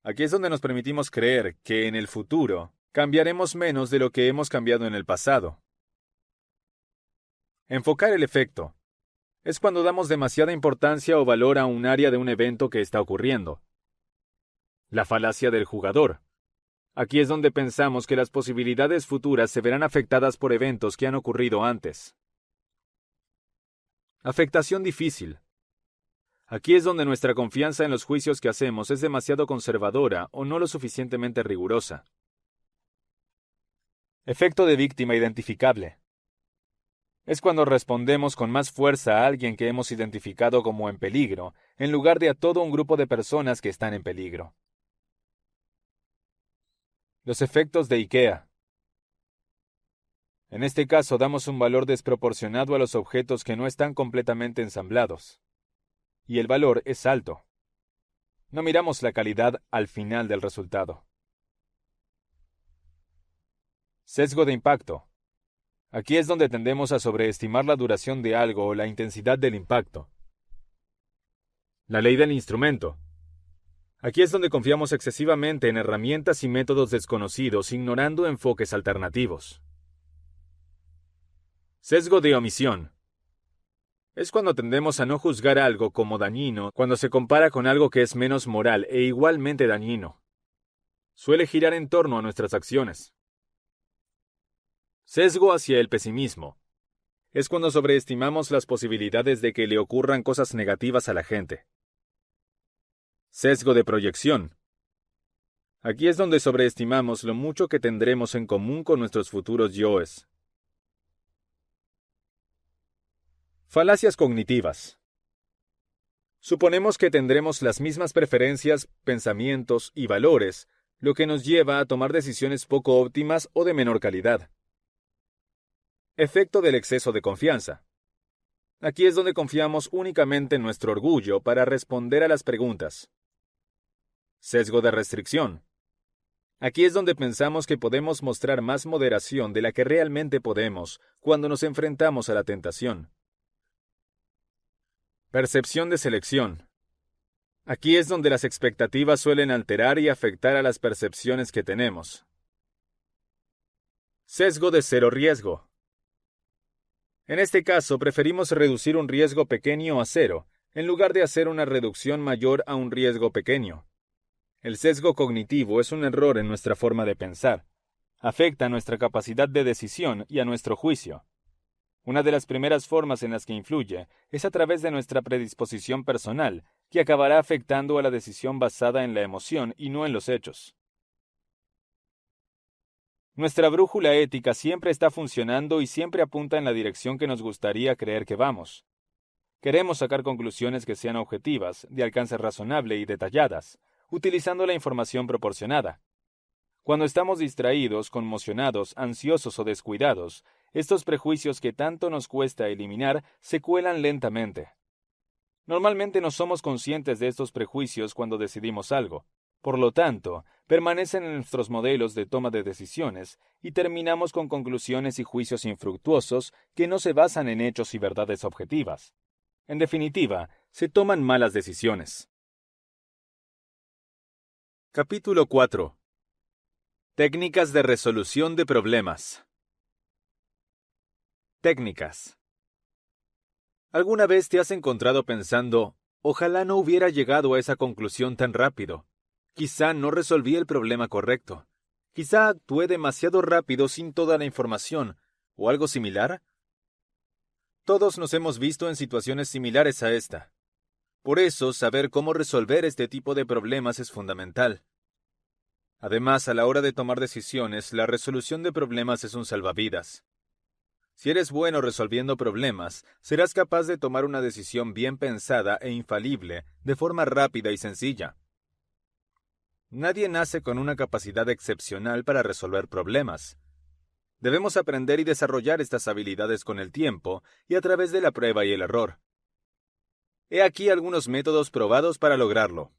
Speaker 1: Aquí es donde nos permitimos creer que en el futuro cambiaremos menos de lo que hemos cambiado en el pasado. Enfocar el efecto. Es cuando damos demasiada importancia o valor a un área de un evento que está ocurriendo. La falacia del jugador. Aquí es donde pensamos que las posibilidades futuras se verán afectadas por eventos que han ocurrido antes. Afectación difícil. Aquí es donde nuestra confianza en los juicios que hacemos es demasiado conservadora o no lo suficientemente rigurosa. Efecto de víctima identificable. Es cuando respondemos con más fuerza a alguien que hemos identificado como en peligro, en lugar de a todo un grupo de personas que están en peligro. Los efectos de IKEA. En este caso damos un valor desproporcionado a los objetos que no están completamente ensamblados. Y el valor es alto. No miramos la calidad al final del resultado. Sesgo de impacto. Aquí es donde tendemos a sobreestimar la duración de algo o la intensidad del impacto. La ley del instrumento. Aquí es donde confiamos excesivamente en herramientas y métodos desconocidos, ignorando enfoques alternativos. Sesgo de omisión. Es cuando tendemos a no juzgar algo como dañino cuando se compara con algo que es menos moral e igualmente dañino. Suele girar en torno a nuestras acciones. Sesgo hacia el pesimismo. Es cuando sobreestimamos las posibilidades de que le ocurran cosas negativas a la gente. Sesgo de proyección. Aquí es donde sobreestimamos lo mucho que tendremos en común con nuestros futuros yoes. Falacias cognitivas. Suponemos que tendremos las mismas preferencias, pensamientos y valores, lo que nos lleva a tomar decisiones poco óptimas o de menor calidad. Efecto del exceso de confianza. Aquí es donde confiamos únicamente en nuestro orgullo para responder a las preguntas. Sesgo de restricción. Aquí es donde pensamos que podemos mostrar más moderación de la que realmente podemos cuando nos enfrentamos a la tentación. Percepción de selección. Aquí es donde las expectativas suelen alterar y afectar a las percepciones que tenemos. Sesgo de cero riesgo. En este caso, preferimos reducir un riesgo pequeño a cero, en lugar de hacer una reducción mayor a un riesgo pequeño. El sesgo cognitivo es un error en nuestra forma de pensar. Afecta a nuestra capacidad de decisión y a nuestro juicio. Una de las primeras formas en las que influye es a través de nuestra predisposición personal, que acabará afectando a la decisión basada en la emoción y no en los hechos. Nuestra brújula ética siempre está funcionando y siempre apunta en la dirección que nos gustaría creer que vamos. Queremos sacar conclusiones que sean objetivas, de alcance razonable y detalladas, utilizando la información proporcionada. Cuando estamos distraídos, conmocionados, ansiosos o descuidados, estos prejuicios que tanto nos cuesta eliminar se cuelan lentamente. Normalmente no somos conscientes de estos prejuicios cuando decidimos algo. Por lo tanto, permanecen en nuestros modelos de toma de decisiones y terminamos con conclusiones y juicios infructuosos que no se basan en hechos y verdades objetivas. En definitiva, se toman malas decisiones. Capítulo 4. Técnicas de resolución de problemas. Técnicas. ¿Alguna vez te has encontrado pensando, ojalá no hubiera llegado a esa conclusión tan rápido? Quizá no resolví el problema correcto. Quizá actué demasiado rápido sin toda la información, o algo similar. Todos nos hemos visto en situaciones similares a esta. Por eso, saber cómo resolver este tipo de problemas es fundamental. Además, a la hora de tomar decisiones, la resolución de problemas es un salvavidas. Si eres bueno resolviendo problemas, serás capaz de tomar una decisión bien pensada e infalible, de forma rápida y sencilla. Nadie nace con una capacidad excepcional para resolver problemas. Debemos aprender y desarrollar estas habilidades con el tiempo y a través de la prueba y el error. He aquí algunos métodos probados para lograrlo.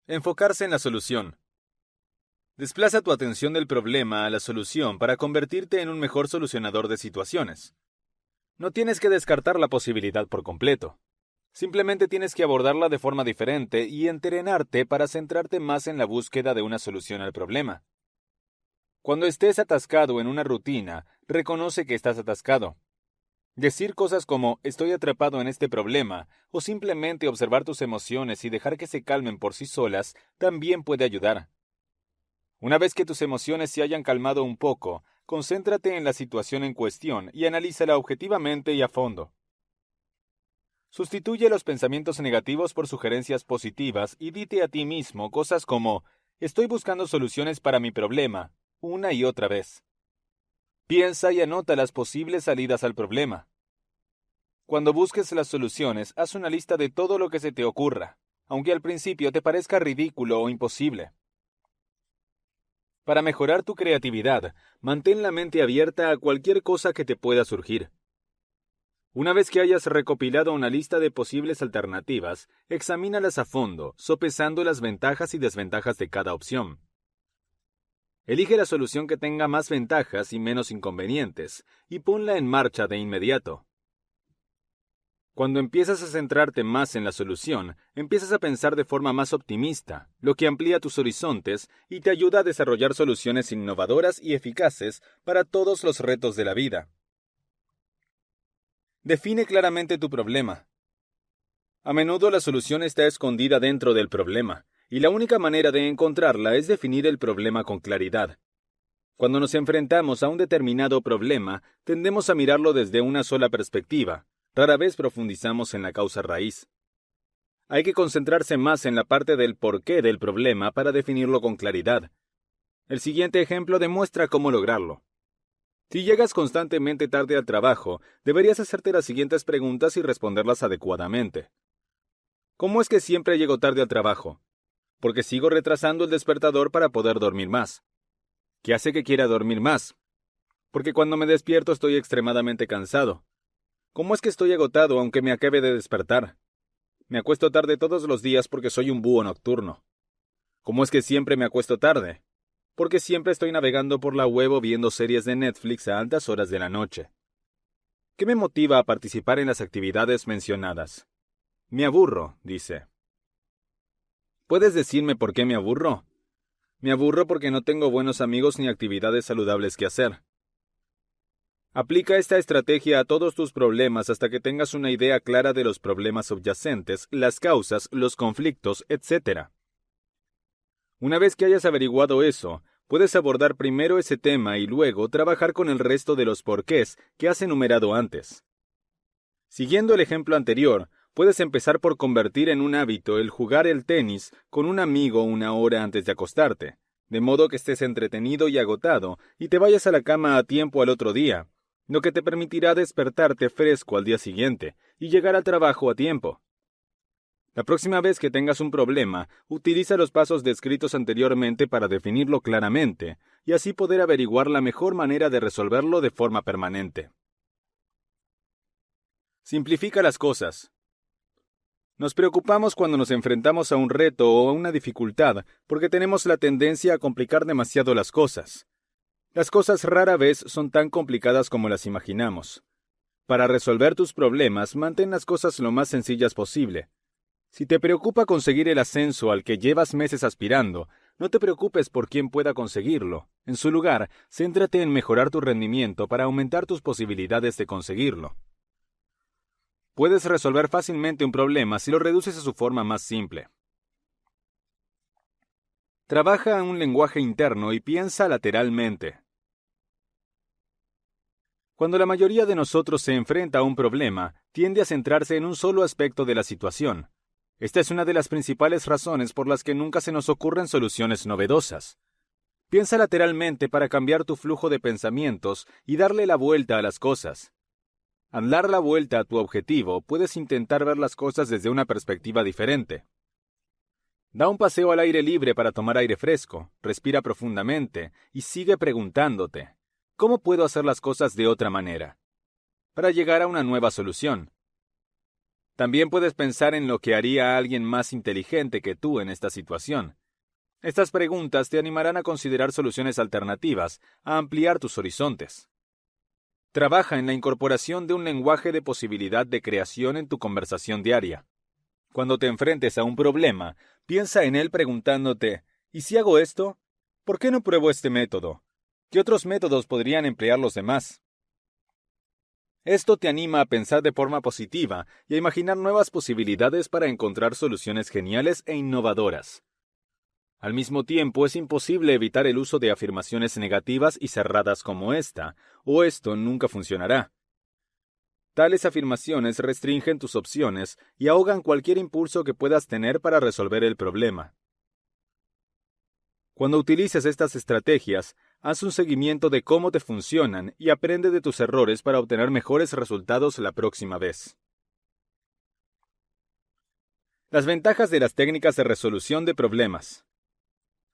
Speaker 1: Enfocarse en la solución. Desplaza tu atención del problema a la solución para convertirte en un mejor solucionador de situaciones. No tienes que descartar la posibilidad por completo. Simplemente tienes que abordarla de forma diferente y entrenarte para centrarte más en la búsqueda de una solución al problema. Cuando estés atascado en una rutina, reconoce que estás atascado. Decir cosas como estoy atrapado en este problema o simplemente observar tus emociones y dejar que se calmen por sí solas también puede ayudar. Una vez que tus emociones se hayan calmado un poco, concéntrate en la situación en cuestión y analízala objetivamente y a fondo. Sustituye los pensamientos negativos por sugerencias positivas y dite a ti mismo cosas como estoy buscando soluciones para mi problema, una y otra vez. Piensa y anota las posibles salidas al problema. Cuando busques las soluciones, haz una lista de todo lo que se te ocurra, aunque al principio te parezca ridículo o imposible. Para mejorar tu creatividad, mantén la mente abierta a cualquier cosa que te pueda surgir. Una vez que hayas recopilado una lista de posibles alternativas, examínalas a fondo, sopesando las ventajas y desventajas de cada opción. Elige la solución que tenga más ventajas y menos inconvenientes, y ponla en marcha de inmediato. Cuando empiezas a centrarte más en la solución, empiezas a pensar de forma más optimista, lo que amplía tus horizontes y te ayuda a desarrollar soluciones innovadoras y eficaces para todos los retos de la vida. Define claramente tu problema. A menudo la solución está escondida dentro del problema, y la única manera de encontrarla es definir el problema con claridad. Cuando nos enfrentamos a un determinado problema, tendemos a mirarlo desde una sola perspectiva. Rara vez profundizamos en la causa raíz. Hay que concentrarse más en la parte del porqué del problema para definirlo con claridad. El siguiente ejemplo demuestra cómo lograrlo. Si llegas constantemente tarde al trabajo, deberías hacerte las siguientes preguntas y responderlas adecuadamente. ¿Cómo es que siempre llego tarde al trabajo? Porque sigo retrasando el despertador para poder dormir más. ¿Qué hace que quiera dormir más? Porque cuando me despierto estoy extremadamente cansado. ¿Cómo es que estoy agotado aunque me acabe de despertar? Me acuesto tarde todos los días porque soy un búho nocturno. ¿Cómo es que siempre me acuesto tarde? Porque siempre estoy navegando por la web o viendo series de Netflix a altas horas de la noche. ¿Qué me motiva a participar en las actividades mencionadas? Me aburro, dice. ¿Puedes decirme por qué me aburro? Me aburro porque no tengo buenos amigos ni actividades saludables que hacer. Aplica esta estrategia a todos tus problemas hasta que tengas una idea clara de los problemas subyacentes, las causas, los conflictos, etc. Una vez que hayas averiguado eso, puedes abordar primero ese tema y luego trabajar con el resto de los porqués que has enumerado antes. Siguiendo el ejemplo anterior, puedes empezar por convertir en un hábito el jugar el tenis con un amigo una hora antes de acostarte, de modo que estés entretenido y agotado y te vayas a la cama a tiempo al otro día, lo que te permitirá despertarte fresco al día siguiente y llegar al trabajo a tiempo. La próxima vez que tengas un problema, utiliza los pasos descritos anteriormente para definirlo claramente y así poder averiguar la mejor manera de resolverlo de forma permanente. Simplifica las cosas. Nos preocupamos cuando nos enfrentamos a un reto o a una dificultad porque tenemos la tendencia a complicar demasiado las cosas. Las cosas rara vez son tan complicadas como las imaginamos. Para resolver tus problemas, mantén las cosas lo más sencillas posible. Si te preocupa conseguir el ascenso al que llevas meses aspirando, No te preocupes por quién pueda conseguirlo. En su lugar, céntrate en mejorar tu rendimiento para aumentar tus posibilidades de conseguirlo. Puedes resolver fácilmente un problema si lo reduces a su forma más simple. Trabaja en un lenguaje interno y piensa lateralmente. Cuando la mayoría de nosotros se enfrenta a un problema, tiende a centrarse en un solo aspecto de la situación. Esta es una de las principales razones por las que nunca se nos ocurren soluciones novedosas. Piensa lateralmente para cambiar tu flujo de pensamientos y darle la vuelta a las cosas. Al dar la vuelta a tu objetivo, puedes intentar ver las cosas desde una perspectiva diferente. Da un paseo al aire libre para tomar aire fresco, respira profundamente y sigue preguntándote, ¿cómo puedo hacer las cosas de otra manera? Para llegar a una nueva solución. También puedes pensar en lo que haría alguien más inteligente que tú en esta situación. Estas preguntas te animarán a considerar soluciones alternativas, a ampliar tus horizontes. Trabaja en la incorporación de un lenguaje de posibilidad de creación en tu conversación diaria. Cuando te enfrentes a un problema, piensa en él preguntándote, ¿y si hago esto? ¿Por qué no pruebo este método? ¿Qué otros métodos podrían emplear los demás? Esto te anima a pensar de forma positiva y a imaginar nuevas posibilidades para encontrar soluciones geniales e innovadoras. Al mismo tiempo, es imposible evitar el uso de afirmaciones negativas y cerradas como esta, o esto nunca funcionará. Tales afirmaciones restringen tus opciones y ahogan cualquier impulso que puedas tener para resolver el problema. Cuando utilices estas estrategias, haz un seguimiento de cómo te funcionan y aprende de tus errores para obtener mejores resultados la próxima vez. Las ventajas de las técnicas de resolución de problemas.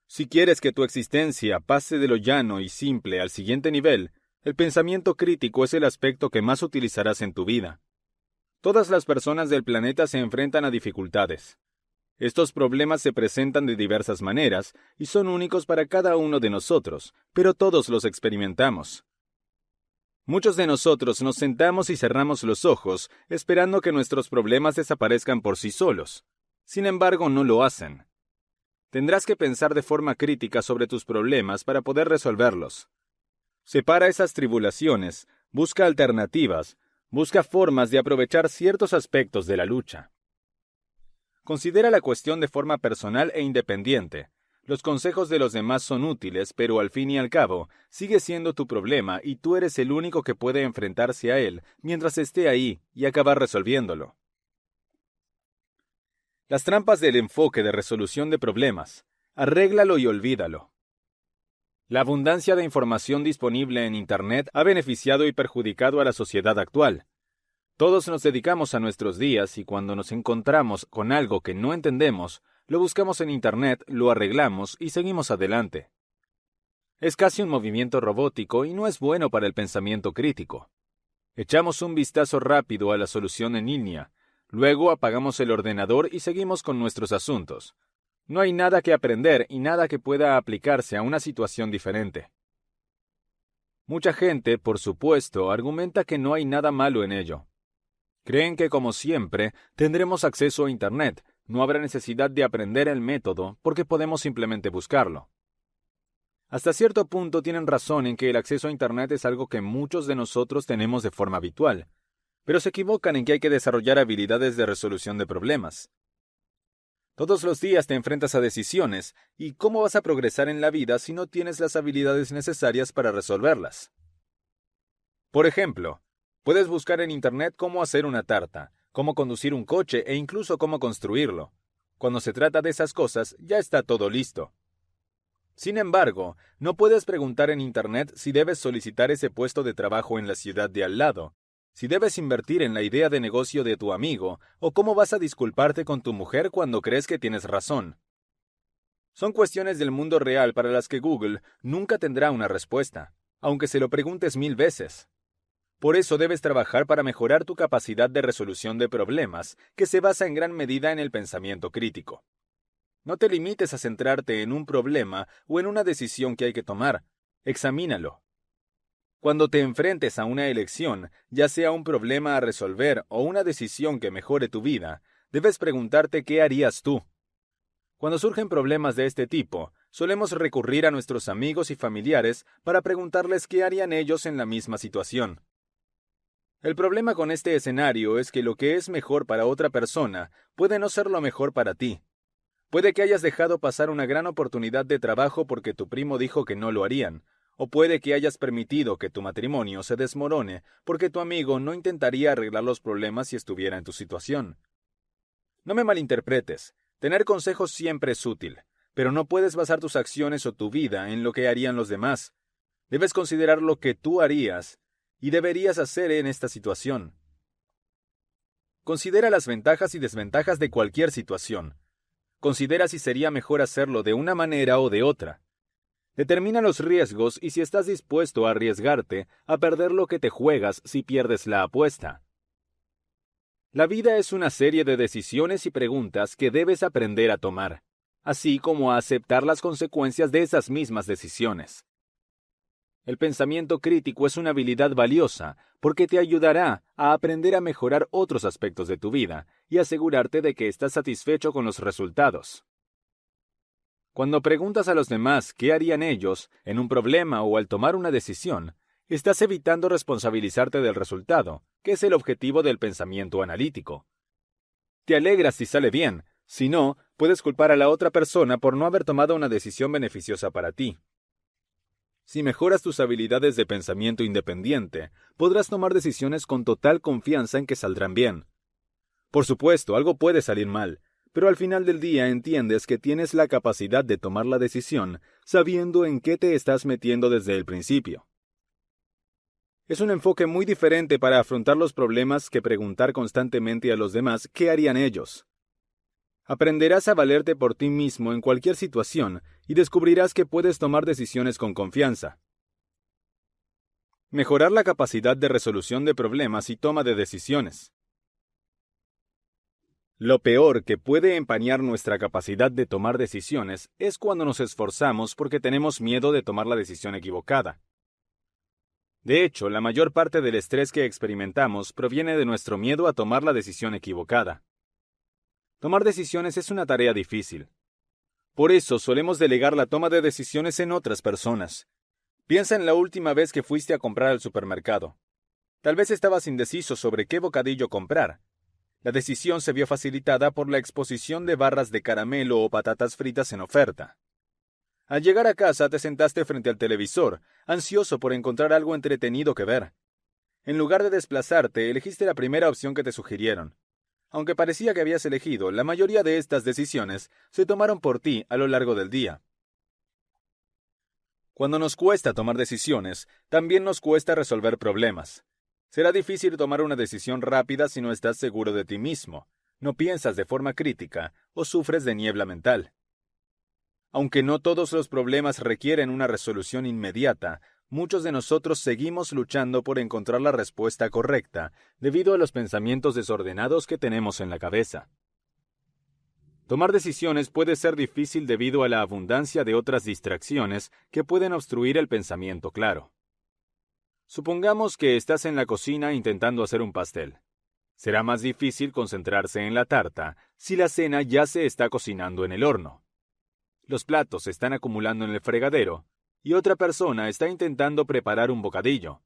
Speaker 1: Si quieres que tu existencia pase de lo llano y simple al siguiente nivel, el pensamiento crítico es el aspecto que más utilizarás en tu vida. Todas las personas del planeta se enfrentan a dificultades. Estos problemas se presentan de diversas maneras y son únicos para cada uno de nosotros, pero todos los experimentamos. Muchos de nosotros nos sentamos y cerramos los ojos, esperando que nuestros problemas desaparezcan por sí solos. Sin embargo, no lo hacen. Tendrás que pensar de forma crítica sobre tus problemas para poder resolverlos. Separa esas tribulaciones, busca alternativas, busca formas de aprovechar ciertos aspectos de la lucha. Considera la cuestión de forma personal e independiente. Los consejos de los demás son útiles, pero al fin y al cabo, sigue siendo tu problema y tú eres el único que puede enfrentarse a él mientras esté ahí y acabar resolviéndolo. Las trampas del enfoque de resolución de problemas. Arréglalo y olvídalo. La abundancia de información disponible en Internet ha beneficiado y perjudicado a la sociedad actual. Todos nos dedicamos a nuestros días y cuando nos encontramos con algo que no entendemos, lo buscamos en Internet, lo arreglamos y seguimos adelante. Es casi un movimiento robótico y no es bueno para el pensamiento crítico. Echamos un vistazo rápido a la solución en línea, luego apagamos el ordenador y seguimos con nuestros asuntos. No hay nada que aprender y nada que pueda aplicarse a una situación diferente. Mucha gente, por supuesto, argumenta que no hay nada malo en ello. Creen que, como siempre, tendremos acceso a Internet, no habrá necesidad de aprender el método porque podemos simplemente buscarlo. Hasta cierto punto tienen razón en que el acceso a Internet es algo que muchos de nosotros tenemos de forma habitual, pero se equivocan en que hay que desarrollar habilidades de resolución de problemas. Todos los días te enfrentas a decisiones, ¿y cómo vas a progresar en la vida si no tienes las habilidades necesarias para resolverlas? Por ejemplo, puedes buscar en Internet cómo hacer una tarta, cómo conducir un coche e incluso cómo construirlo. Cuando se trata de esas cosas, ya está todo listo. Sin embargo, no puedes preguntar en Internet si debes solicitar ese puesto de trabajo en la ciudad de al lado, si debes invertir en la idea de negocio de tu amigo, o cómo vas a disculparte con tu mujer cuando crees que tienes razón. Son cuestiones del mundo real para las que Google nunca tendrá una respuesta, aunque se lo preguntes 1000 veces. Por eso debes trabajar para mejorar tu capacidad de resolución de problemas, que se basa en gran medida en el pensamiento crítico. No te limites a centrarte en un problema o en una decisión que hay que tomar. Examínalo. Cuando te enfrentes a una elección, ya sea un problema a resolver o una decisión que mejore tu vida, debes preguntarte qué harías tú. Cuando surgen problemas de este tipo, Solemos recurrir a nuestros amigos y familiares para preguntarles qué harían ellos en la misma situación. El problema con este escenario es que lo que es mejor para otra persona puede no ser lo mejor para ti. Puede que hayas dejado pasar una gran oportunidad de trabajo porque tu primo dijo que no lo harían, o puede que hayas permitido que tu matrimonio se desmorone porque tu amigo no intentaría arreglar los problemas si estuviera en tu situación. No me malinterpretes, tener consejos siempre es útil, pero no puedes basar tus acciones o tu vida en lo que harían los demás. Debes considerar lo que tú harías y deberías hacer en esta situación. Considera las ventajas y desventajas de cualquier situación. Considera si sería mejor hacerlo de una manera o de otra. Determina los riesgos y si estás dispuesto a arriesgarte a perder lo que te juegas si pierdes la apuesta. La vida es una serie de decisiones y preguntas que debes aprender a tomar, así como a aceptar las consecuencias de esas mismas decisiones. El pensamiento crítico es una habilidad valiosa porque te ayudará a aprender a mejorar otros aspectos de tu vida y asegurarte de que estás satisfecho con los resultados. Cuando preguntas a los demás qué harían ellos en un problema o al tomar una decisión, estás evitando responsabilizarte del resultado, que es el objetivo del pensamiento analítico. Te alegras si sale bien, si no, puedes culpar a la otra persona por no haber tomado una decisión beneficiosa para ti. Si mejoras tus habilidades de pensamiento independiente, podrás tomar decisiones con total confianza en que saldrán bien. Por supuesto, algo puede salir mal, pero al final del día entiendes que tienes la capacidad de tomar la decisión sabiendo en qué te estás metiendo desde el principio. Es un enfoque muy diferente para afrontar los problemas que preguntar constantemente a los demás qué harían ellos. Aprenderás a valerte por ti mismo en cualquier situación y descubrirás que puedes tomar decisiones con confianza. Mejorar la capacidad de resolución de problemas y toma de decisiones. Lo peor que puede empañar nuestra capacidad de tomar decisiones es cuando nos esforzamos porque tenemos miedo de tomar la decisión equivocada. De hecho, la mayor parte del estrés que experimentamos proviene de nuestro miedo a tomar la decisión equivocada. Tomar decisiones es una tarea difícil. Por eso solemos delegar la toma de decisiones en otras personas. Piensa en la última vez que fuiste a comprar al supermercado. Tal vez estabas indeciso sobre qué bocadillo comprar. La decisión se vio facilitada por la exposición de barras de caramelo o patatas fritas en oferta. Al llegar a casa te sentaste frente al televisor, ansioso por encontrar algo entretenido que ver. En lugar de desplazarte, elegiste la primera opción que te sugirieron. Aunque parecía que habías elegido, la mayoría de estas decisiones se tomaron por ti a lo largo del día. Cuando nos cuesta tomar decisiones, también nos cuesta resolver problemas. Será difícil tomar una decisión rápida si no estás seguro de ti mismo, no piensas de forma crítica o sufres de niebla mental. Aunque no todos los problemas requieren una resolución inmediata, muchos de nosotros seguimos luchando por encontrar la respuesta correcta debido a los pensamientos desordenados que tenemos en la cabeza. Tomar decisiones puede ser difícil debido a la abundancia de otras distracciones que pueden obstruir el pensamiento claro. Supongamos que estás en la cocina intentando hacer un pastel. Será más difícil concentrarse en la tarta si la cena ya se está cocinando en el horno. Los platos se están acumulando en el fregadero y otra persona está intentando preparar un bocadillo.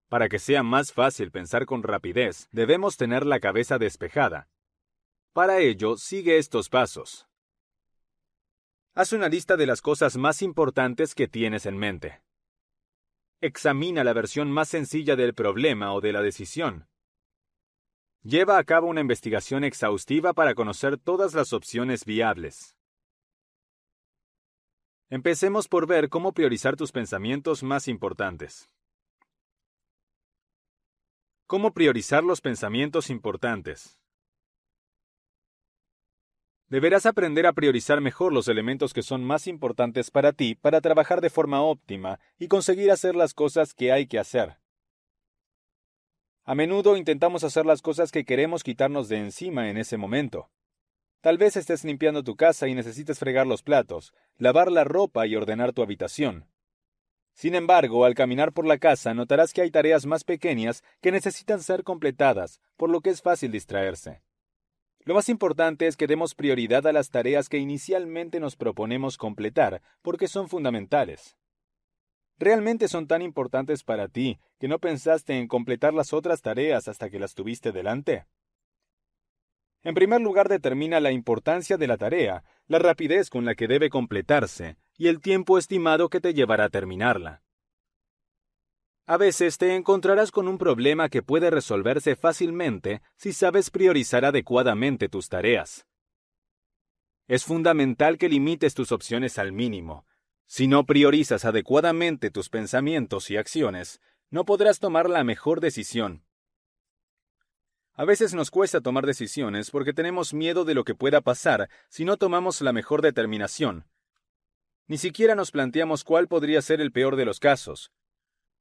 Speaker 1: Para que sea más fácil pensar con rapidez, debemos tener la cabeza despejada. Para ello, sigue estos pasos. Haz una lista de las cosas más importantes que tienes en mente. Examina la versión más sencilla del problema o de la decisión. Lleva a cabo una investigación exhaustiva para conocer todas las opciones viables. Empecemos por ver cómo priorizar tus pensamientos más importantes. ¿Cómo priorizar los pensamientos importantes? Deberás aprender a priorizar mejor los elementos que son más importantes para ti para trabajar de forma óptima y conseguir hacer las cosas que hay que hacer. A menudo intentamos hacer las cosas que queremos quitarnos de encima en ese momento. Tal vez estés limpiando tu casa y necesites fregar los platos, lavar la ropa y ordenar tu habitación. Sin embargo, al caminar por la casa notarás que hay tareas más pequeñas que necesitan ser completadas, por lo que es fácil distraerse. Lo más importante es que demos prioridad a las tareas que inicialmente nos proponemos completar, porque son fundamentales. ¿Realmente son tan importantes para ti que no pensaste en completar las otras tareas hasta que las tuviste delante? En primer lugar, determina la importancia de la tarea, la rapidez con la que debe completarse y el tiempo estimado que te llevará a terminarla. A veces te encontrarás con un problema que puede resolverse fácilmente si sabes priorizar adecuadamente tus tareas. Es fundamental que limites tus opciones al mínimo. Si no priorizas adecuadamente tus pensamientos y acciones, no podrás tomar la mejor decisión. A veces nos cuesta tomar decisiones porque tenemos miedo de lo que pueda pasar si no tomamos la mejor determinación. Ni siquiera nos planteamos cuál podría ser el peor de los casos.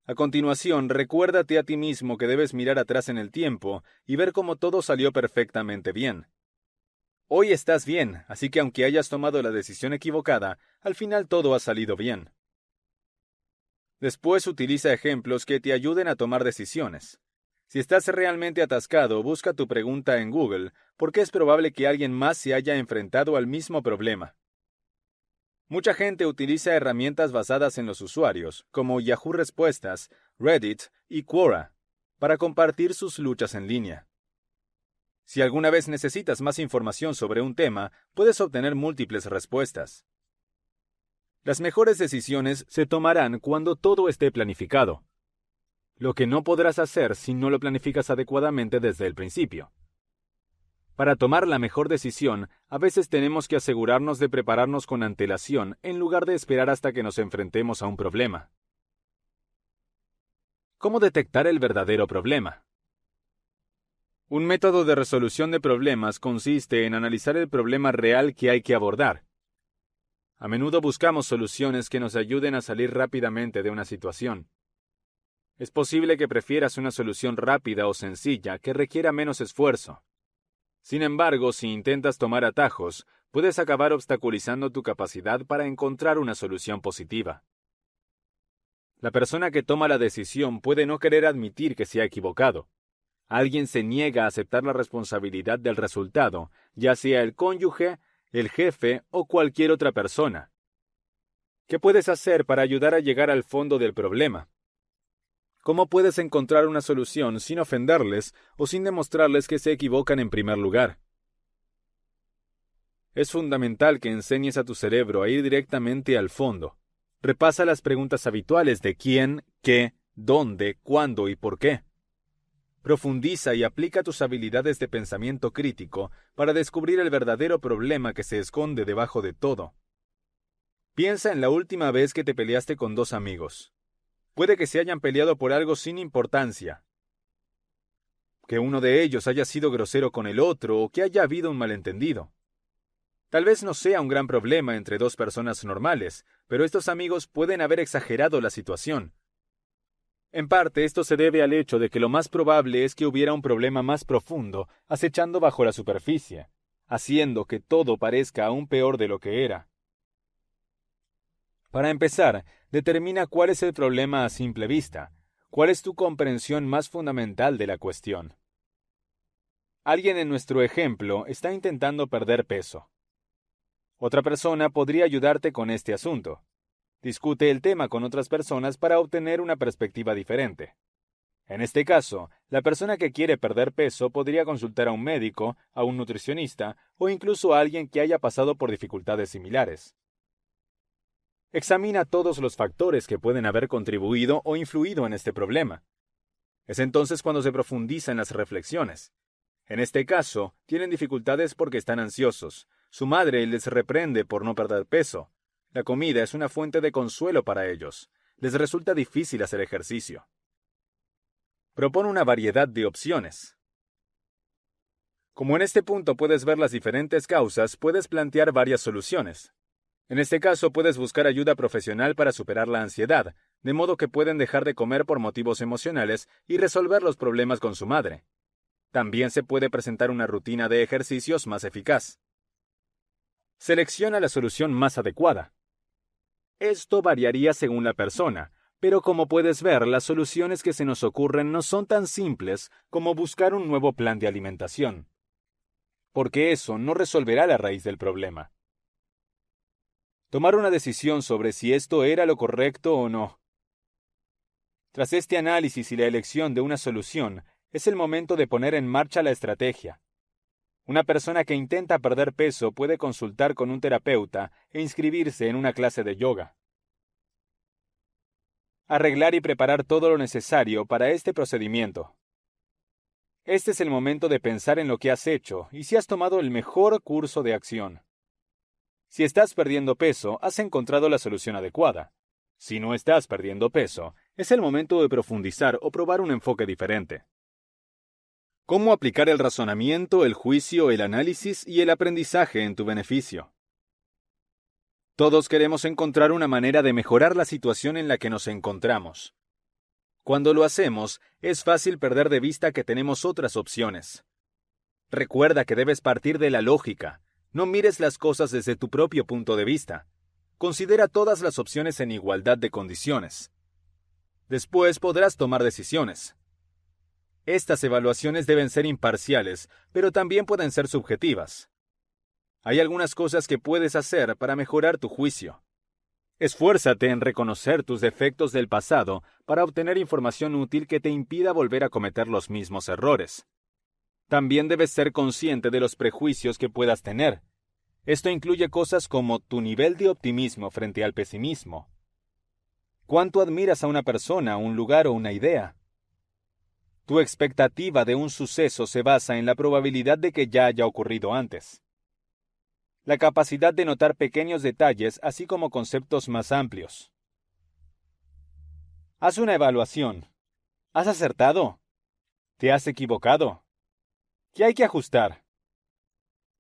Speaker 1: A continuación, recuérdate a ti mismo que debes mirar atrás en el tiempo y ver cómo todo salió perfectamente bien. Hoy estás bien, así que aunque hayas tomado la decisión equivocada, al final todo ha salido bien. Después utiliza ejemplos que te ayuden a tomar decisiones. Si estás realmente atascado, busca tu pregunta en Google, porque es probable que alguien más se haya enfrentado al mismo problema. Mucha gente utiliza herramientas basadas en los usuarios, como Yahoo Respuestas, Reddit y Quora, para compartir sus luchas en línea. Si alguna vez necesitas más información sobre un tema, puedes obtener múltiples respuestas. Las mejores decisiones se tomarán cuando todo esté planificado, lo que no podrás hacer si no lo planificas adecuadamente desde el principio. Para tomar la mejor decisión, a veces tenemos que asegurarnos de prepararnos con antelación en lugar de esperar hasta que nos enfrentemos a un problema. ¿Cómo detectar el verdadero problema? Un método de resolución de problemas consiste en analizar el problema real que hay que abordar. A menudo buscamos soluciones que nos ayuden a salir rápidamente de una situación. Es posible que prefieras una solución rápida o sencilla que requiera menos esfuerzo. Sin embargo, si intentas tomar atajos, puedes acabar obstaculizando tu capacidad para encontrar una solución positiva. La persona que toma la decisión puede no querer admitir que se ha equivocado. Alguien se niega a aceptar la responsabilidad del resultado, ya sea el cónyuge, el jefe o cualquier otra persona. ¿Qué puedes hacer para ayudar a llegar al fondo del problema? ¿Cómo puedes encontrar una solución sin ofenderles o sin demostrarles que se equivocan en primer lugar? Es fundamental que enseñes a tu cerebro a ir directamente al fondo. Repasa las preguntas habituales de quién, qué, dónde, cuándo y por qué. Profundiza y aplica tus habilidades de pensamiento crítico para descubrir el verdadero problema que se esconde debajo de todo. Piensa en la última vez que te peleaste con dos amigos. Puede que se hayan peleado por algo sin importancia, que uno de ellos haya sido grosero con el otro o que haya habido un malentendido. Tal vez no sea un gran problema entre dos personas normales, pero estos amigos pueden haber exagerado la situación. En parte, esto se debe al hecho de que lo más probable es que hubiera un problema más profundo acechando bajo la superficie, haciendo que todo parezca aún peor de lo que era. Para empezar, determina cuál es el problema a simple vista. ¿Cuál es tu comprensión más fundamental de la cuestión? Alguien en nuestro ejemplo está intentando perder peso. Otra persona podría ayudarte con este asunto. Discute el tema con otras personas para obtener una perspectiva diferente. En este caso, la persona que quiere perder peso podría consultar a un médico, a un nutricionista o incluso a alguien que haya pasado por dificultades similares. Examina todos los factores que pueden haber contribuido o influido en este problema. Es entonces cuando se profundiza en las reflexiones. En este caso, tienen dificultades porque están ansiosos. Su madre les reprende por no perder peso. La comida es una fuente de consuelo para ellos. Les resulta difícil hacer ejercicio. Propone una variedad de opciones. Como en este punto puedes ver las diferentes causas, puedes plantear varias soluciones. En este caso, puedes buscar ayuda profesional para superar la ansiedad, de modo que pueden dejar de comer por motivos emocionales y resolver los problemas con su madre. También se puede presentar una rutina de ejercicios más eficaz. Selecciona la solución más adecuada. Esto variaría según la persona, pero como puedes ver, las soluciones que se nos ocurren no son tan simples como buscar un nuevo plan de alimentación. porque eso no resolverá la raíz del problema. Tomar una decisión sobre si esto era lo correcto o no. Tras este análisis y la elección de una solución, es el momento de poner en marcha la estrategia. Una persona que intenta perder peso puede consultar con un terapeuta e inscribirse en una clase de yoga. Arreglar y preparar todo lo necesario para este procedimiento. Este es el momento de pensar en lo que has hecho y si has tomado el mejor curso de acción. Si estás perdiendo peso, has encontrado la solución adecuada. Si no estás perdiendo peso, es el momento de profundizar o probar un enfoque diferente. ¿Cómo aplicar el razonamiento, el juicio, el análisis y el aprendizaje en tu beneficio? Todos queremos encontrar una manera de mejorar la situación en la que nos encontramos. Cuando lo hacemos, es fácil perder de vista que tenemos otras opciones. Recuerda que debes partir de la lógica. No mires las cosas desde tu propio punto de vista. Considera todas las opciones en igualdad de condiciones. Después podrás tomar decisiones. Estas evaluaciones deben ser imparciales, pero también pueden ser subjetivas. Hay algunas cosas que puedes hacer para mejorar tu juicio. Esfuérzate en reconocer tus defectos del pasado para obtener información útil que te impida volver a cometer los mismos errores. También debes ser consciente de los prejuicios que puedas tener. Esto incluye cosas como tu nivel de optimismo frente al pesimismo. ¿Cuánto admiras a una persona, un lugar o una idea? Tu expectativa de un suceso se basa en la probabilidad de que ya haya ocurrido antes. La capacidad de notar pequeños detalles, así como conceptos más amplios. Haz una evaluación. ¿Has acertado? ¿Te has equivocado? ¿Qué hay que ajustar?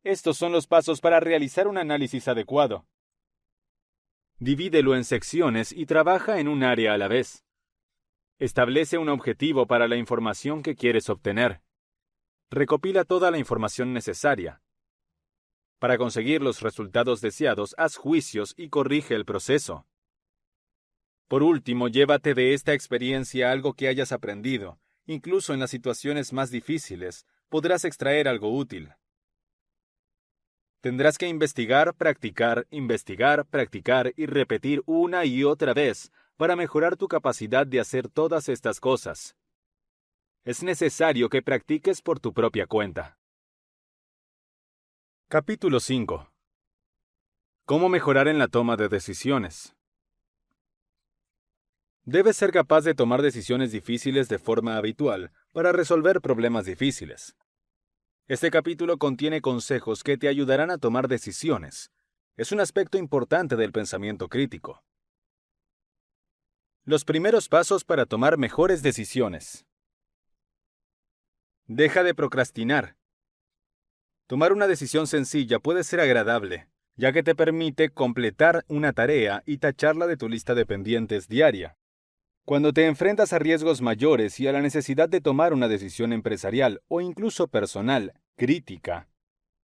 Speaker 1: Estos son los pasos para realizar un análisis adecuado. Divídelo en secciones y trabaja en un área a la vez. Establece un objetivo para la información que quieres obtener. Recopila toda la información necesaria. Para conseguir los resultados deseados, haz juicios y corrige el proceso. Por último, llévate de esta experiencia algo que hayas aprendido. Incluso en las situaciones más difíciles, podrás extraer algo útil. Tendrás que investigar, practicar y repetir una y otra vez para mejorar tu capacidad de hacer todas estas cosas. Es necesario que practiques por tu propia cuenta. Capítulo 5. ¿Cómo mejorar en la toma de decisiones? Debes ser capaz de tomar decisiones difíciles de forma habitual para resolver problemas difíciles. Este capítulo contiene consejos que te ayudarán a tomar decisiones. Es un aspecto importante del pensamiento crítico. Los primeros pasos para tomar mejores decisiones. Deja de procrastinar. Tomar una decisión sencilla puede ser agradable, ya que te permite completar una tarea y tacharla de tu lista de pendientes diaria. Cuando te enfrentas a riesgos mayores y a la necesidad de tomar una decisión empresarial o incluso personal, crítica,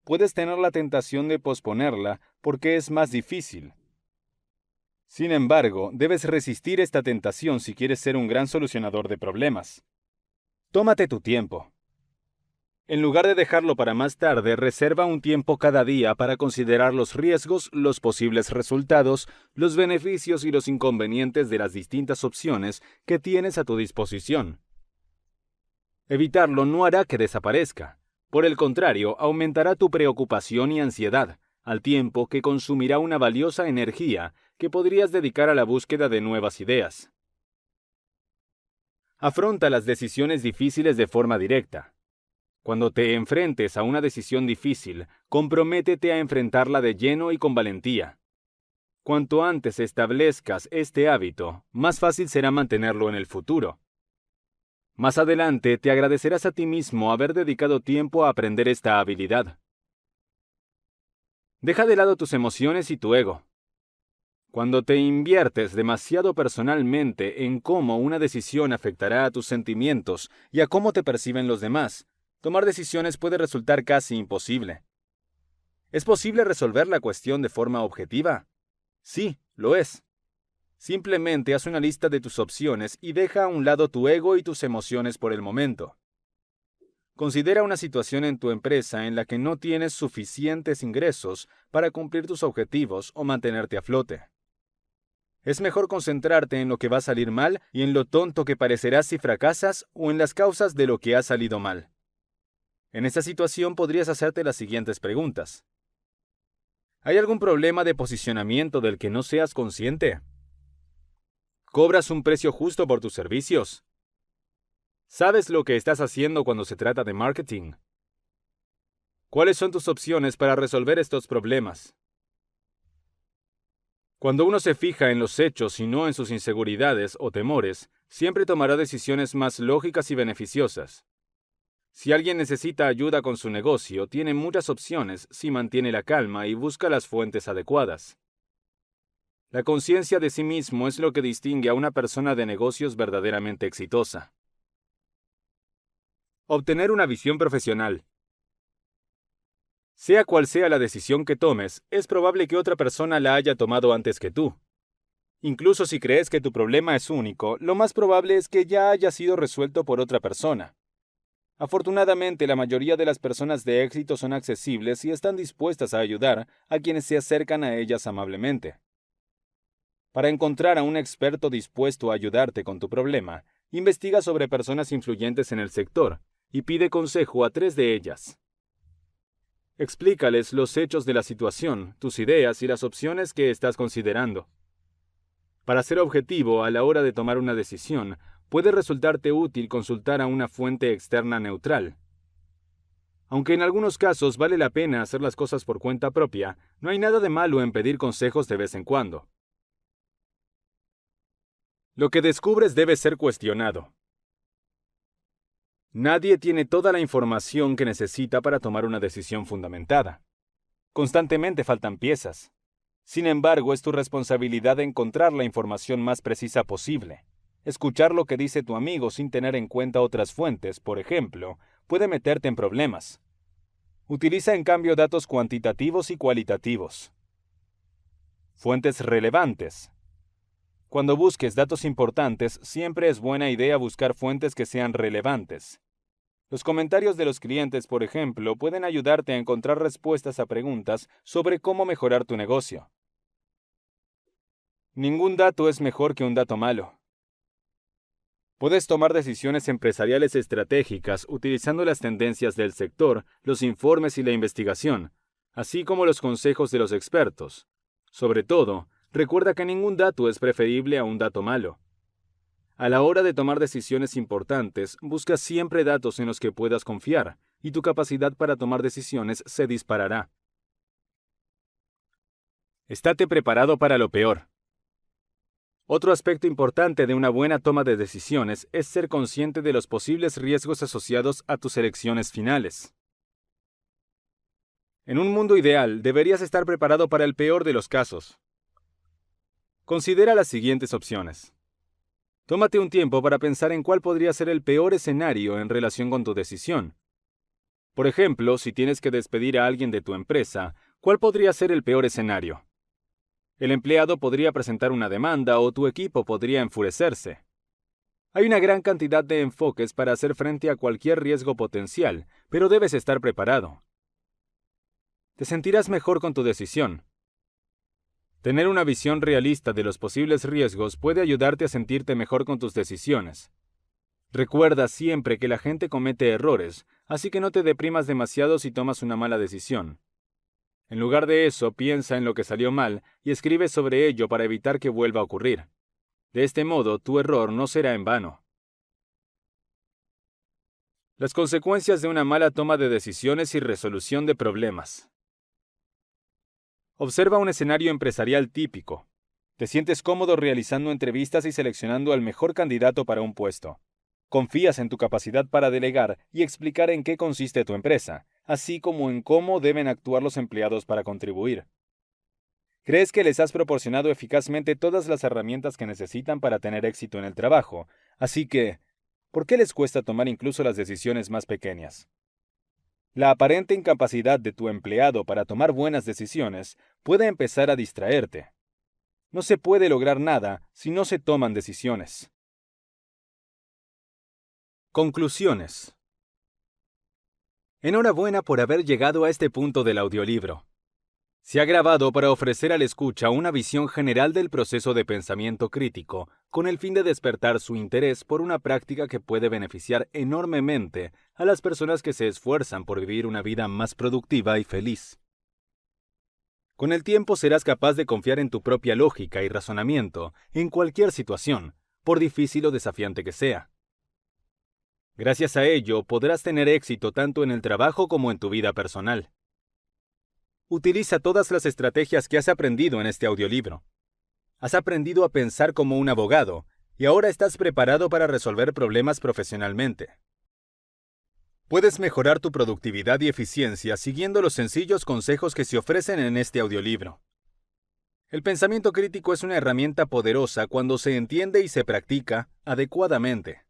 Speaker 1: puedes tener la tentación de posponerla porque es más difícil. Sin embargo, debes resistir esta tentación si quieres ser un gran solucionador de problemas. Tómate tu tiempo. En lugar de dejarlo para más tarde, reserva un tiempo cada día para considerar los riesgos, los posibles resultados, los beneficios y los inconvenientes de las distintas opciones que tienes a tu disposición. Evitarlo no hará que desaparezca. Por el contrario, aumentará tu preocupación y ansiedad, al tiempo que consumirá una valiosa energía que podrías dedicar a la búsqueda de nuevas ideas. Afronta las decisiones difíciles de forma directa. Cuando te enfrentes a una decisión difícil, comprométete a enfrentarla de lleno y con valentía. Cuanto antes establezcas este hábito, más fácil será mantenerlo en el futuro. Más adelante te agradecerás a ti mismo haber dedicado tiempo a aprender esta habilidad. Deja de lado tus emociones y tu ego. Cuando te inviertes demasiado personalmente en cómo una decisión afectará a tus sentimientos y a cómo te perciben los demás, tomar decisiones puede resultar casi imposible. ¿Es posible resolver la cuestión de forma objetiva? Sí, lo es. Simplemente haz una lista de tus opciones y deja a un lado tu ego y tus emociones por el momento. Considera una situación en tu empresa en la que no tienes suficientes ingresos para cumplir tus objetivos o mantenerte a flote. Es mejor concentrarte en lo que va a salir mal y en lo tonto que parecerás si fracasas o en las causas de lo que ha salido mal. En esta situación podrías hacerte las siguientes preguntas. ¿Hay algún problema de posicionamiento del que no seas consciente? ¿Cobras un precio justo por tus servicios? ¿Sabes lo que estás haciendo cuando se trata de marketing? ¿Cuáles son tus opciones para resolver estos problemas? Cuando uno se fija en los hechos y no en sus inseguridades o temores, siempre tomará decisiones más lógicas y beneficiosas. Si alguien necesita ayuda con su negocio, tiene muchas opciones si mantiene la calma y busca las fuentes adecuadas. La conciencia de sí mismo es lo que distingue a una persona de negocios verdaderamente exitosa. Obtener una visión profesional. Sea cual sea la decisión que tomes, es probable que otra persona la haya tomado antes que tú. Incluso si crees que tu problema es único, lo más probable es que ya haya sido resuelto por otra persona. Afortunadamente, la mayoría de las personas de éxito son accesibles y están dispuestas a ayudar a quienes se acercan a ellas amablemente. Para encontrar a un experto dispuesto a ayudarte con tu problema, investiga sobre personas influyentes en el sector y pide consejo a 3 de ellas. Explícales los hechos de la situación, tus ideas y las opciones que estás considerando. Para ser objetivo a la hora de tomar una decisión, puede resultarte útil consultar a una fuente externa neutral. Aunque en algunos casos vale la pena hacer las cosas por cuenta propia, no hay nada de malo en pedir consejos de vez en cuando. Lo que descubres debe ser cuestionado. Nadie tiene toda la información que necesita para tomar una decisión fundamentada. Constantemente faltan piezas. Sin embargo, es tu responsabilidad encontrar la información más precisa posible. Escuchar lo que dice tu amigo sin tener en cuenta otras fuentes, por ejemplo, puede meterte en problemas. Utiliza en cambio datos cuantitativos y cualitativos. Fuentes relevantes. Cuando busques datos importantes, siempre es buena idea buscar fuentes que sean relevantes. Los comentarios de los clientes, por ejemplo, pueden ayudarte a encontrar respuestas a preguntas sobre cómo mejorar tu negocio. Ningún dato es mejor que un dato malo. Puedes tomar decisiones empresariales estratégicas utilizando las tendencias del sector, los informes y la investigación, así como los consejos de los expertos. Sobre todo, recuerda que ningún dato es preferible a un dato malo. A la hora de tomar decisiones importantes, busca siempre datos en los que puedas confiar, y tu capacidad para tomar decisiones se disparará. Estate preparado para lo peor. Otro aspecto importante de una buena toma de decisiones es ser consciente de los posibles riesgos asociados a tus elecciones finales. En un mundo ideal, deberías estar preparado para el peor de los casos. Considera las siguientes opciones. Tómate un tiempo para pensar en cuál podría ser el peor escenario en relación con tu decisión. Por ejemplo, si tienes que despedir a alguien de tu empresa, ¿cuál podría ser el peor escenario? El empleado podría presentar una demanda o tu equipo podría enfurecerse. Hay una gran cantidad de enfoques para hacer frente a cualquier riesgo potencial, pero debes estar preparado. Te sentirás mejor con tu decisión. Tener una visión realista de los posibles riesgos puede ayudarte a sentirte mejor con tus decisiones. Recuerda siempre que la gente comete errores, así que no te deprimas demasiado si tomas una mala decisión. En lugar de eso, piensa en lo que salió mal y escribe sobre ello para evitar que vuelva a ocurrir. De este modo, tu error no será en vano. Las consecuencias de una mala toma de decisiones y resolución de problemas. Observa un escenario empresarial típico. Te sientes cómodo realizando entrevistas y seleccionando al mejor candidato para un puesto. Confías en tu capacidad para delegar y explicar en qué consiste tu empresa, así como en cómo deben actuar los empleados para contribuir. Crees que les has proporcionado eficazmente todas las herramientas que necesitan para tener éxito en el trabajo, así que, ¿por qué les cuesta tomar incluso las decisiones más pequeñas? La aparente incapacidad de tu empleado para tomar buenas decisiones puede empezar a distraerte. No se puede lograr nada si no se toman decisiones. Conclusiones. Enhorabuena por haber llegado a este punto del audiolibro. Se ha grabado para ofrecer al escucha una visión general del proceso de pensamiento crítico, con el fin de despertar su interés por una práctica que puede beneficiar enormemente a las personas que se esfuerzan por vivir una vida más productiva y feliz. Con el tiempo serás capaz de confiar en tu propia lógica y razonamiento en cualquier situación, por difícil o desafiante que sea. Gracias a ello, podrás tener éxito tanto en el trabajo como en tu vida personal. Utiliza todas las estrategias que has aprendido en este audiolibro. Has aprendido a pensar como un abogado y ahora estás preparado para resolver problemas profesionalmente. Puedes mejorar tu productividad y eficiencia siguiendo los sencillos consejos que se ofrecen en este audiolibro. El pensamiento crítico es una herramienta poderosa cuando se entiende y se practica adecuadamente.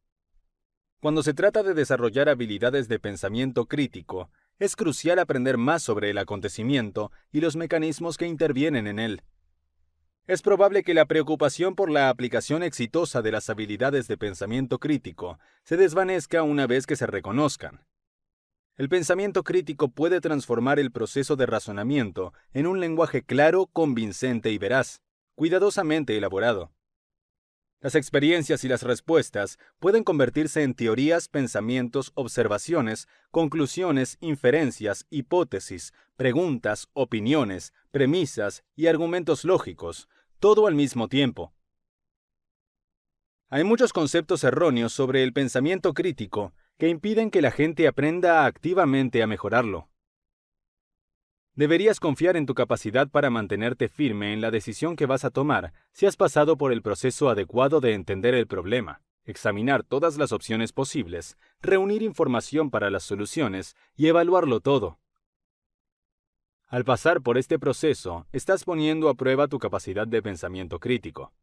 Speaker 1: Cuando se trata de desarrollar habilidades de pensamiento crítico, es crucial aprender más sobre el acontecimiento y los mecanismos que intervienen en él. Es probable que la preocupación por la aplicación exitosa de las habilidades de pensamiento crítico se desvanezca una vez que se reconozcan. El pensamiento crítico puede transformar el proceso de razonamiento en un lenguaje claro, convincente y veraz, cuidadosamente elaborado. Las experiencias y las respuestas pueden convertirse en teorías, pensamientos, observaciones, conclusiones, inferencias, hipótesis, preguntas, opiniones, premisas y argumentos lógicos, todo al mismo tiempo. Hay muchos conceptos erróneos sobre el pensamiento crítico que impiden que la gente aprenda activamente a mejorarlo. Deberías confiar en tu capacidad para mantenerte firme en la decisión que vas a tomar si has pasado por el proceso adecuado de entender el problema, examinar todas las opciones posibles, reunir información para las soluciones y evaluarlo todo. Al pasar por este proceso, estás poniendo a prueba tu capacidad de pensamiento crítico.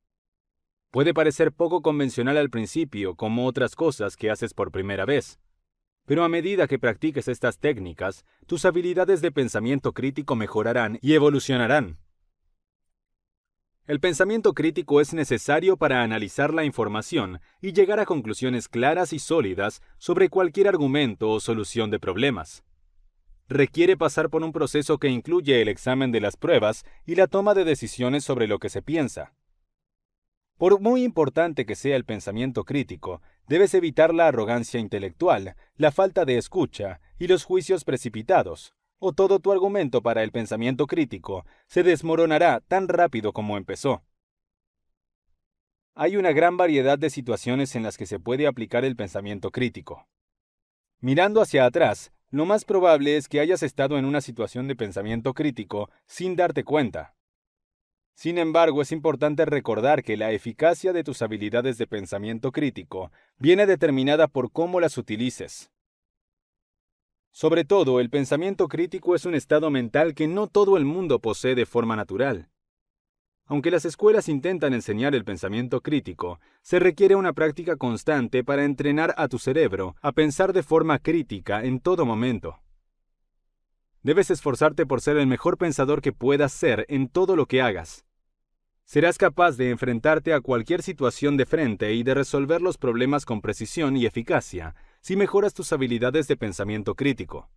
Speaker 1: Puede parecer poco convencional al principio, como otras cosas que haces por primera vez. Pero a medida que practiques estas técnicas, tus habilidades de pensamiento crítico mejorarán y evolucionarán. El pensamiento crítico es necesario para analizar la información y llegar a conclusiones claras y sólidas sobre cualquier argumento o solución de problemas. Requiere pasar por un proceso que incluye el examen de las pruebas y la toma de decisiones sobre lo que se piensa. Por muy importante que sea el pensamiento crítico, debes evitar la arrogancia intelectual, la falta de escucha y los juicios precipitados, o todo tu argumento para el pensamiento crítico se desmoronará tan rápido como empezó. Hay una gran variedad de situaciones en las que se puede aplicar el pensamiento crítico. Mirando hacia atrás, lo más probable es que hayas estado en una situación de pensamiento crítico sin darte cuenta. Sin embargo, es importante recordar que la eficacia de tus habilidades de pensamiento crítico viene determinada por cómo las utilices. Sobre todo, el pensamiento crítico es un estado mental que no todo el mundo posee de forma natural. Aunque las escuelas intentan enseñar el pensamiento crítico, se requiere una práctica constante para entrenar a tu cerebro a pensar de forma crítica en todo momento. Debes esforzarte por ser el mejor pensador que puedas ser en todo lo que hagas. Serás capaz de enfrentarte a cualquier situación de frente y de resolver los problemas con precisión y eficacia si mejoras tus habilidades de pensamiento crítico.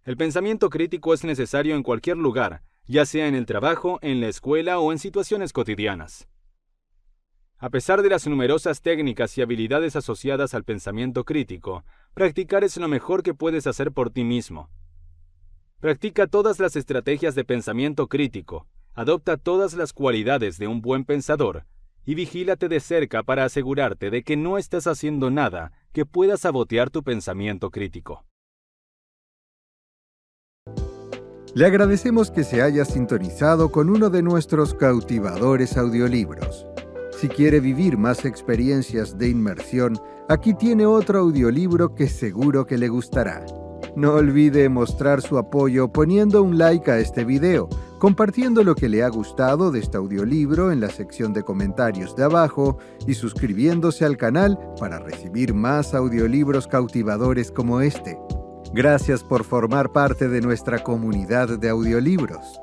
Speaker 1: El pensamiento crítico es necesario en cualquier lugar, ya sea en el trabajo, en la escuela o en situaciones cotidianas. A pesar de las numerosas técnicas y habilidades asociadas al pensamiento crítico, practicar es lo mejor que puedes hacer por ti mismo. Practica todas las estrategias de pensamiento crítico. Adopta todas las cualidades de un buen pensador y vigílate de cerca para asegurarte de que no estás haciendo nada que pueda sabotear tu pensamiento crítico.
Speaker 2: Le agradecemos que se haya sintonizado con uno de nuestros cautivadores audiolibros. Si quiere vivir más experiencias de inmersión, aquí tiene otro audiolibro que seguro que le gustará. No olvide mostrar su apoyo poniendo un like a este video, compartiendo lo que le ha gustado de este audiolibro en la sección de comentarios de abajo y suscribiéndose al canal para recibir más audiolibros cautivadores como este. Gracias por formar parte de nuestra comunidad de audiolibros.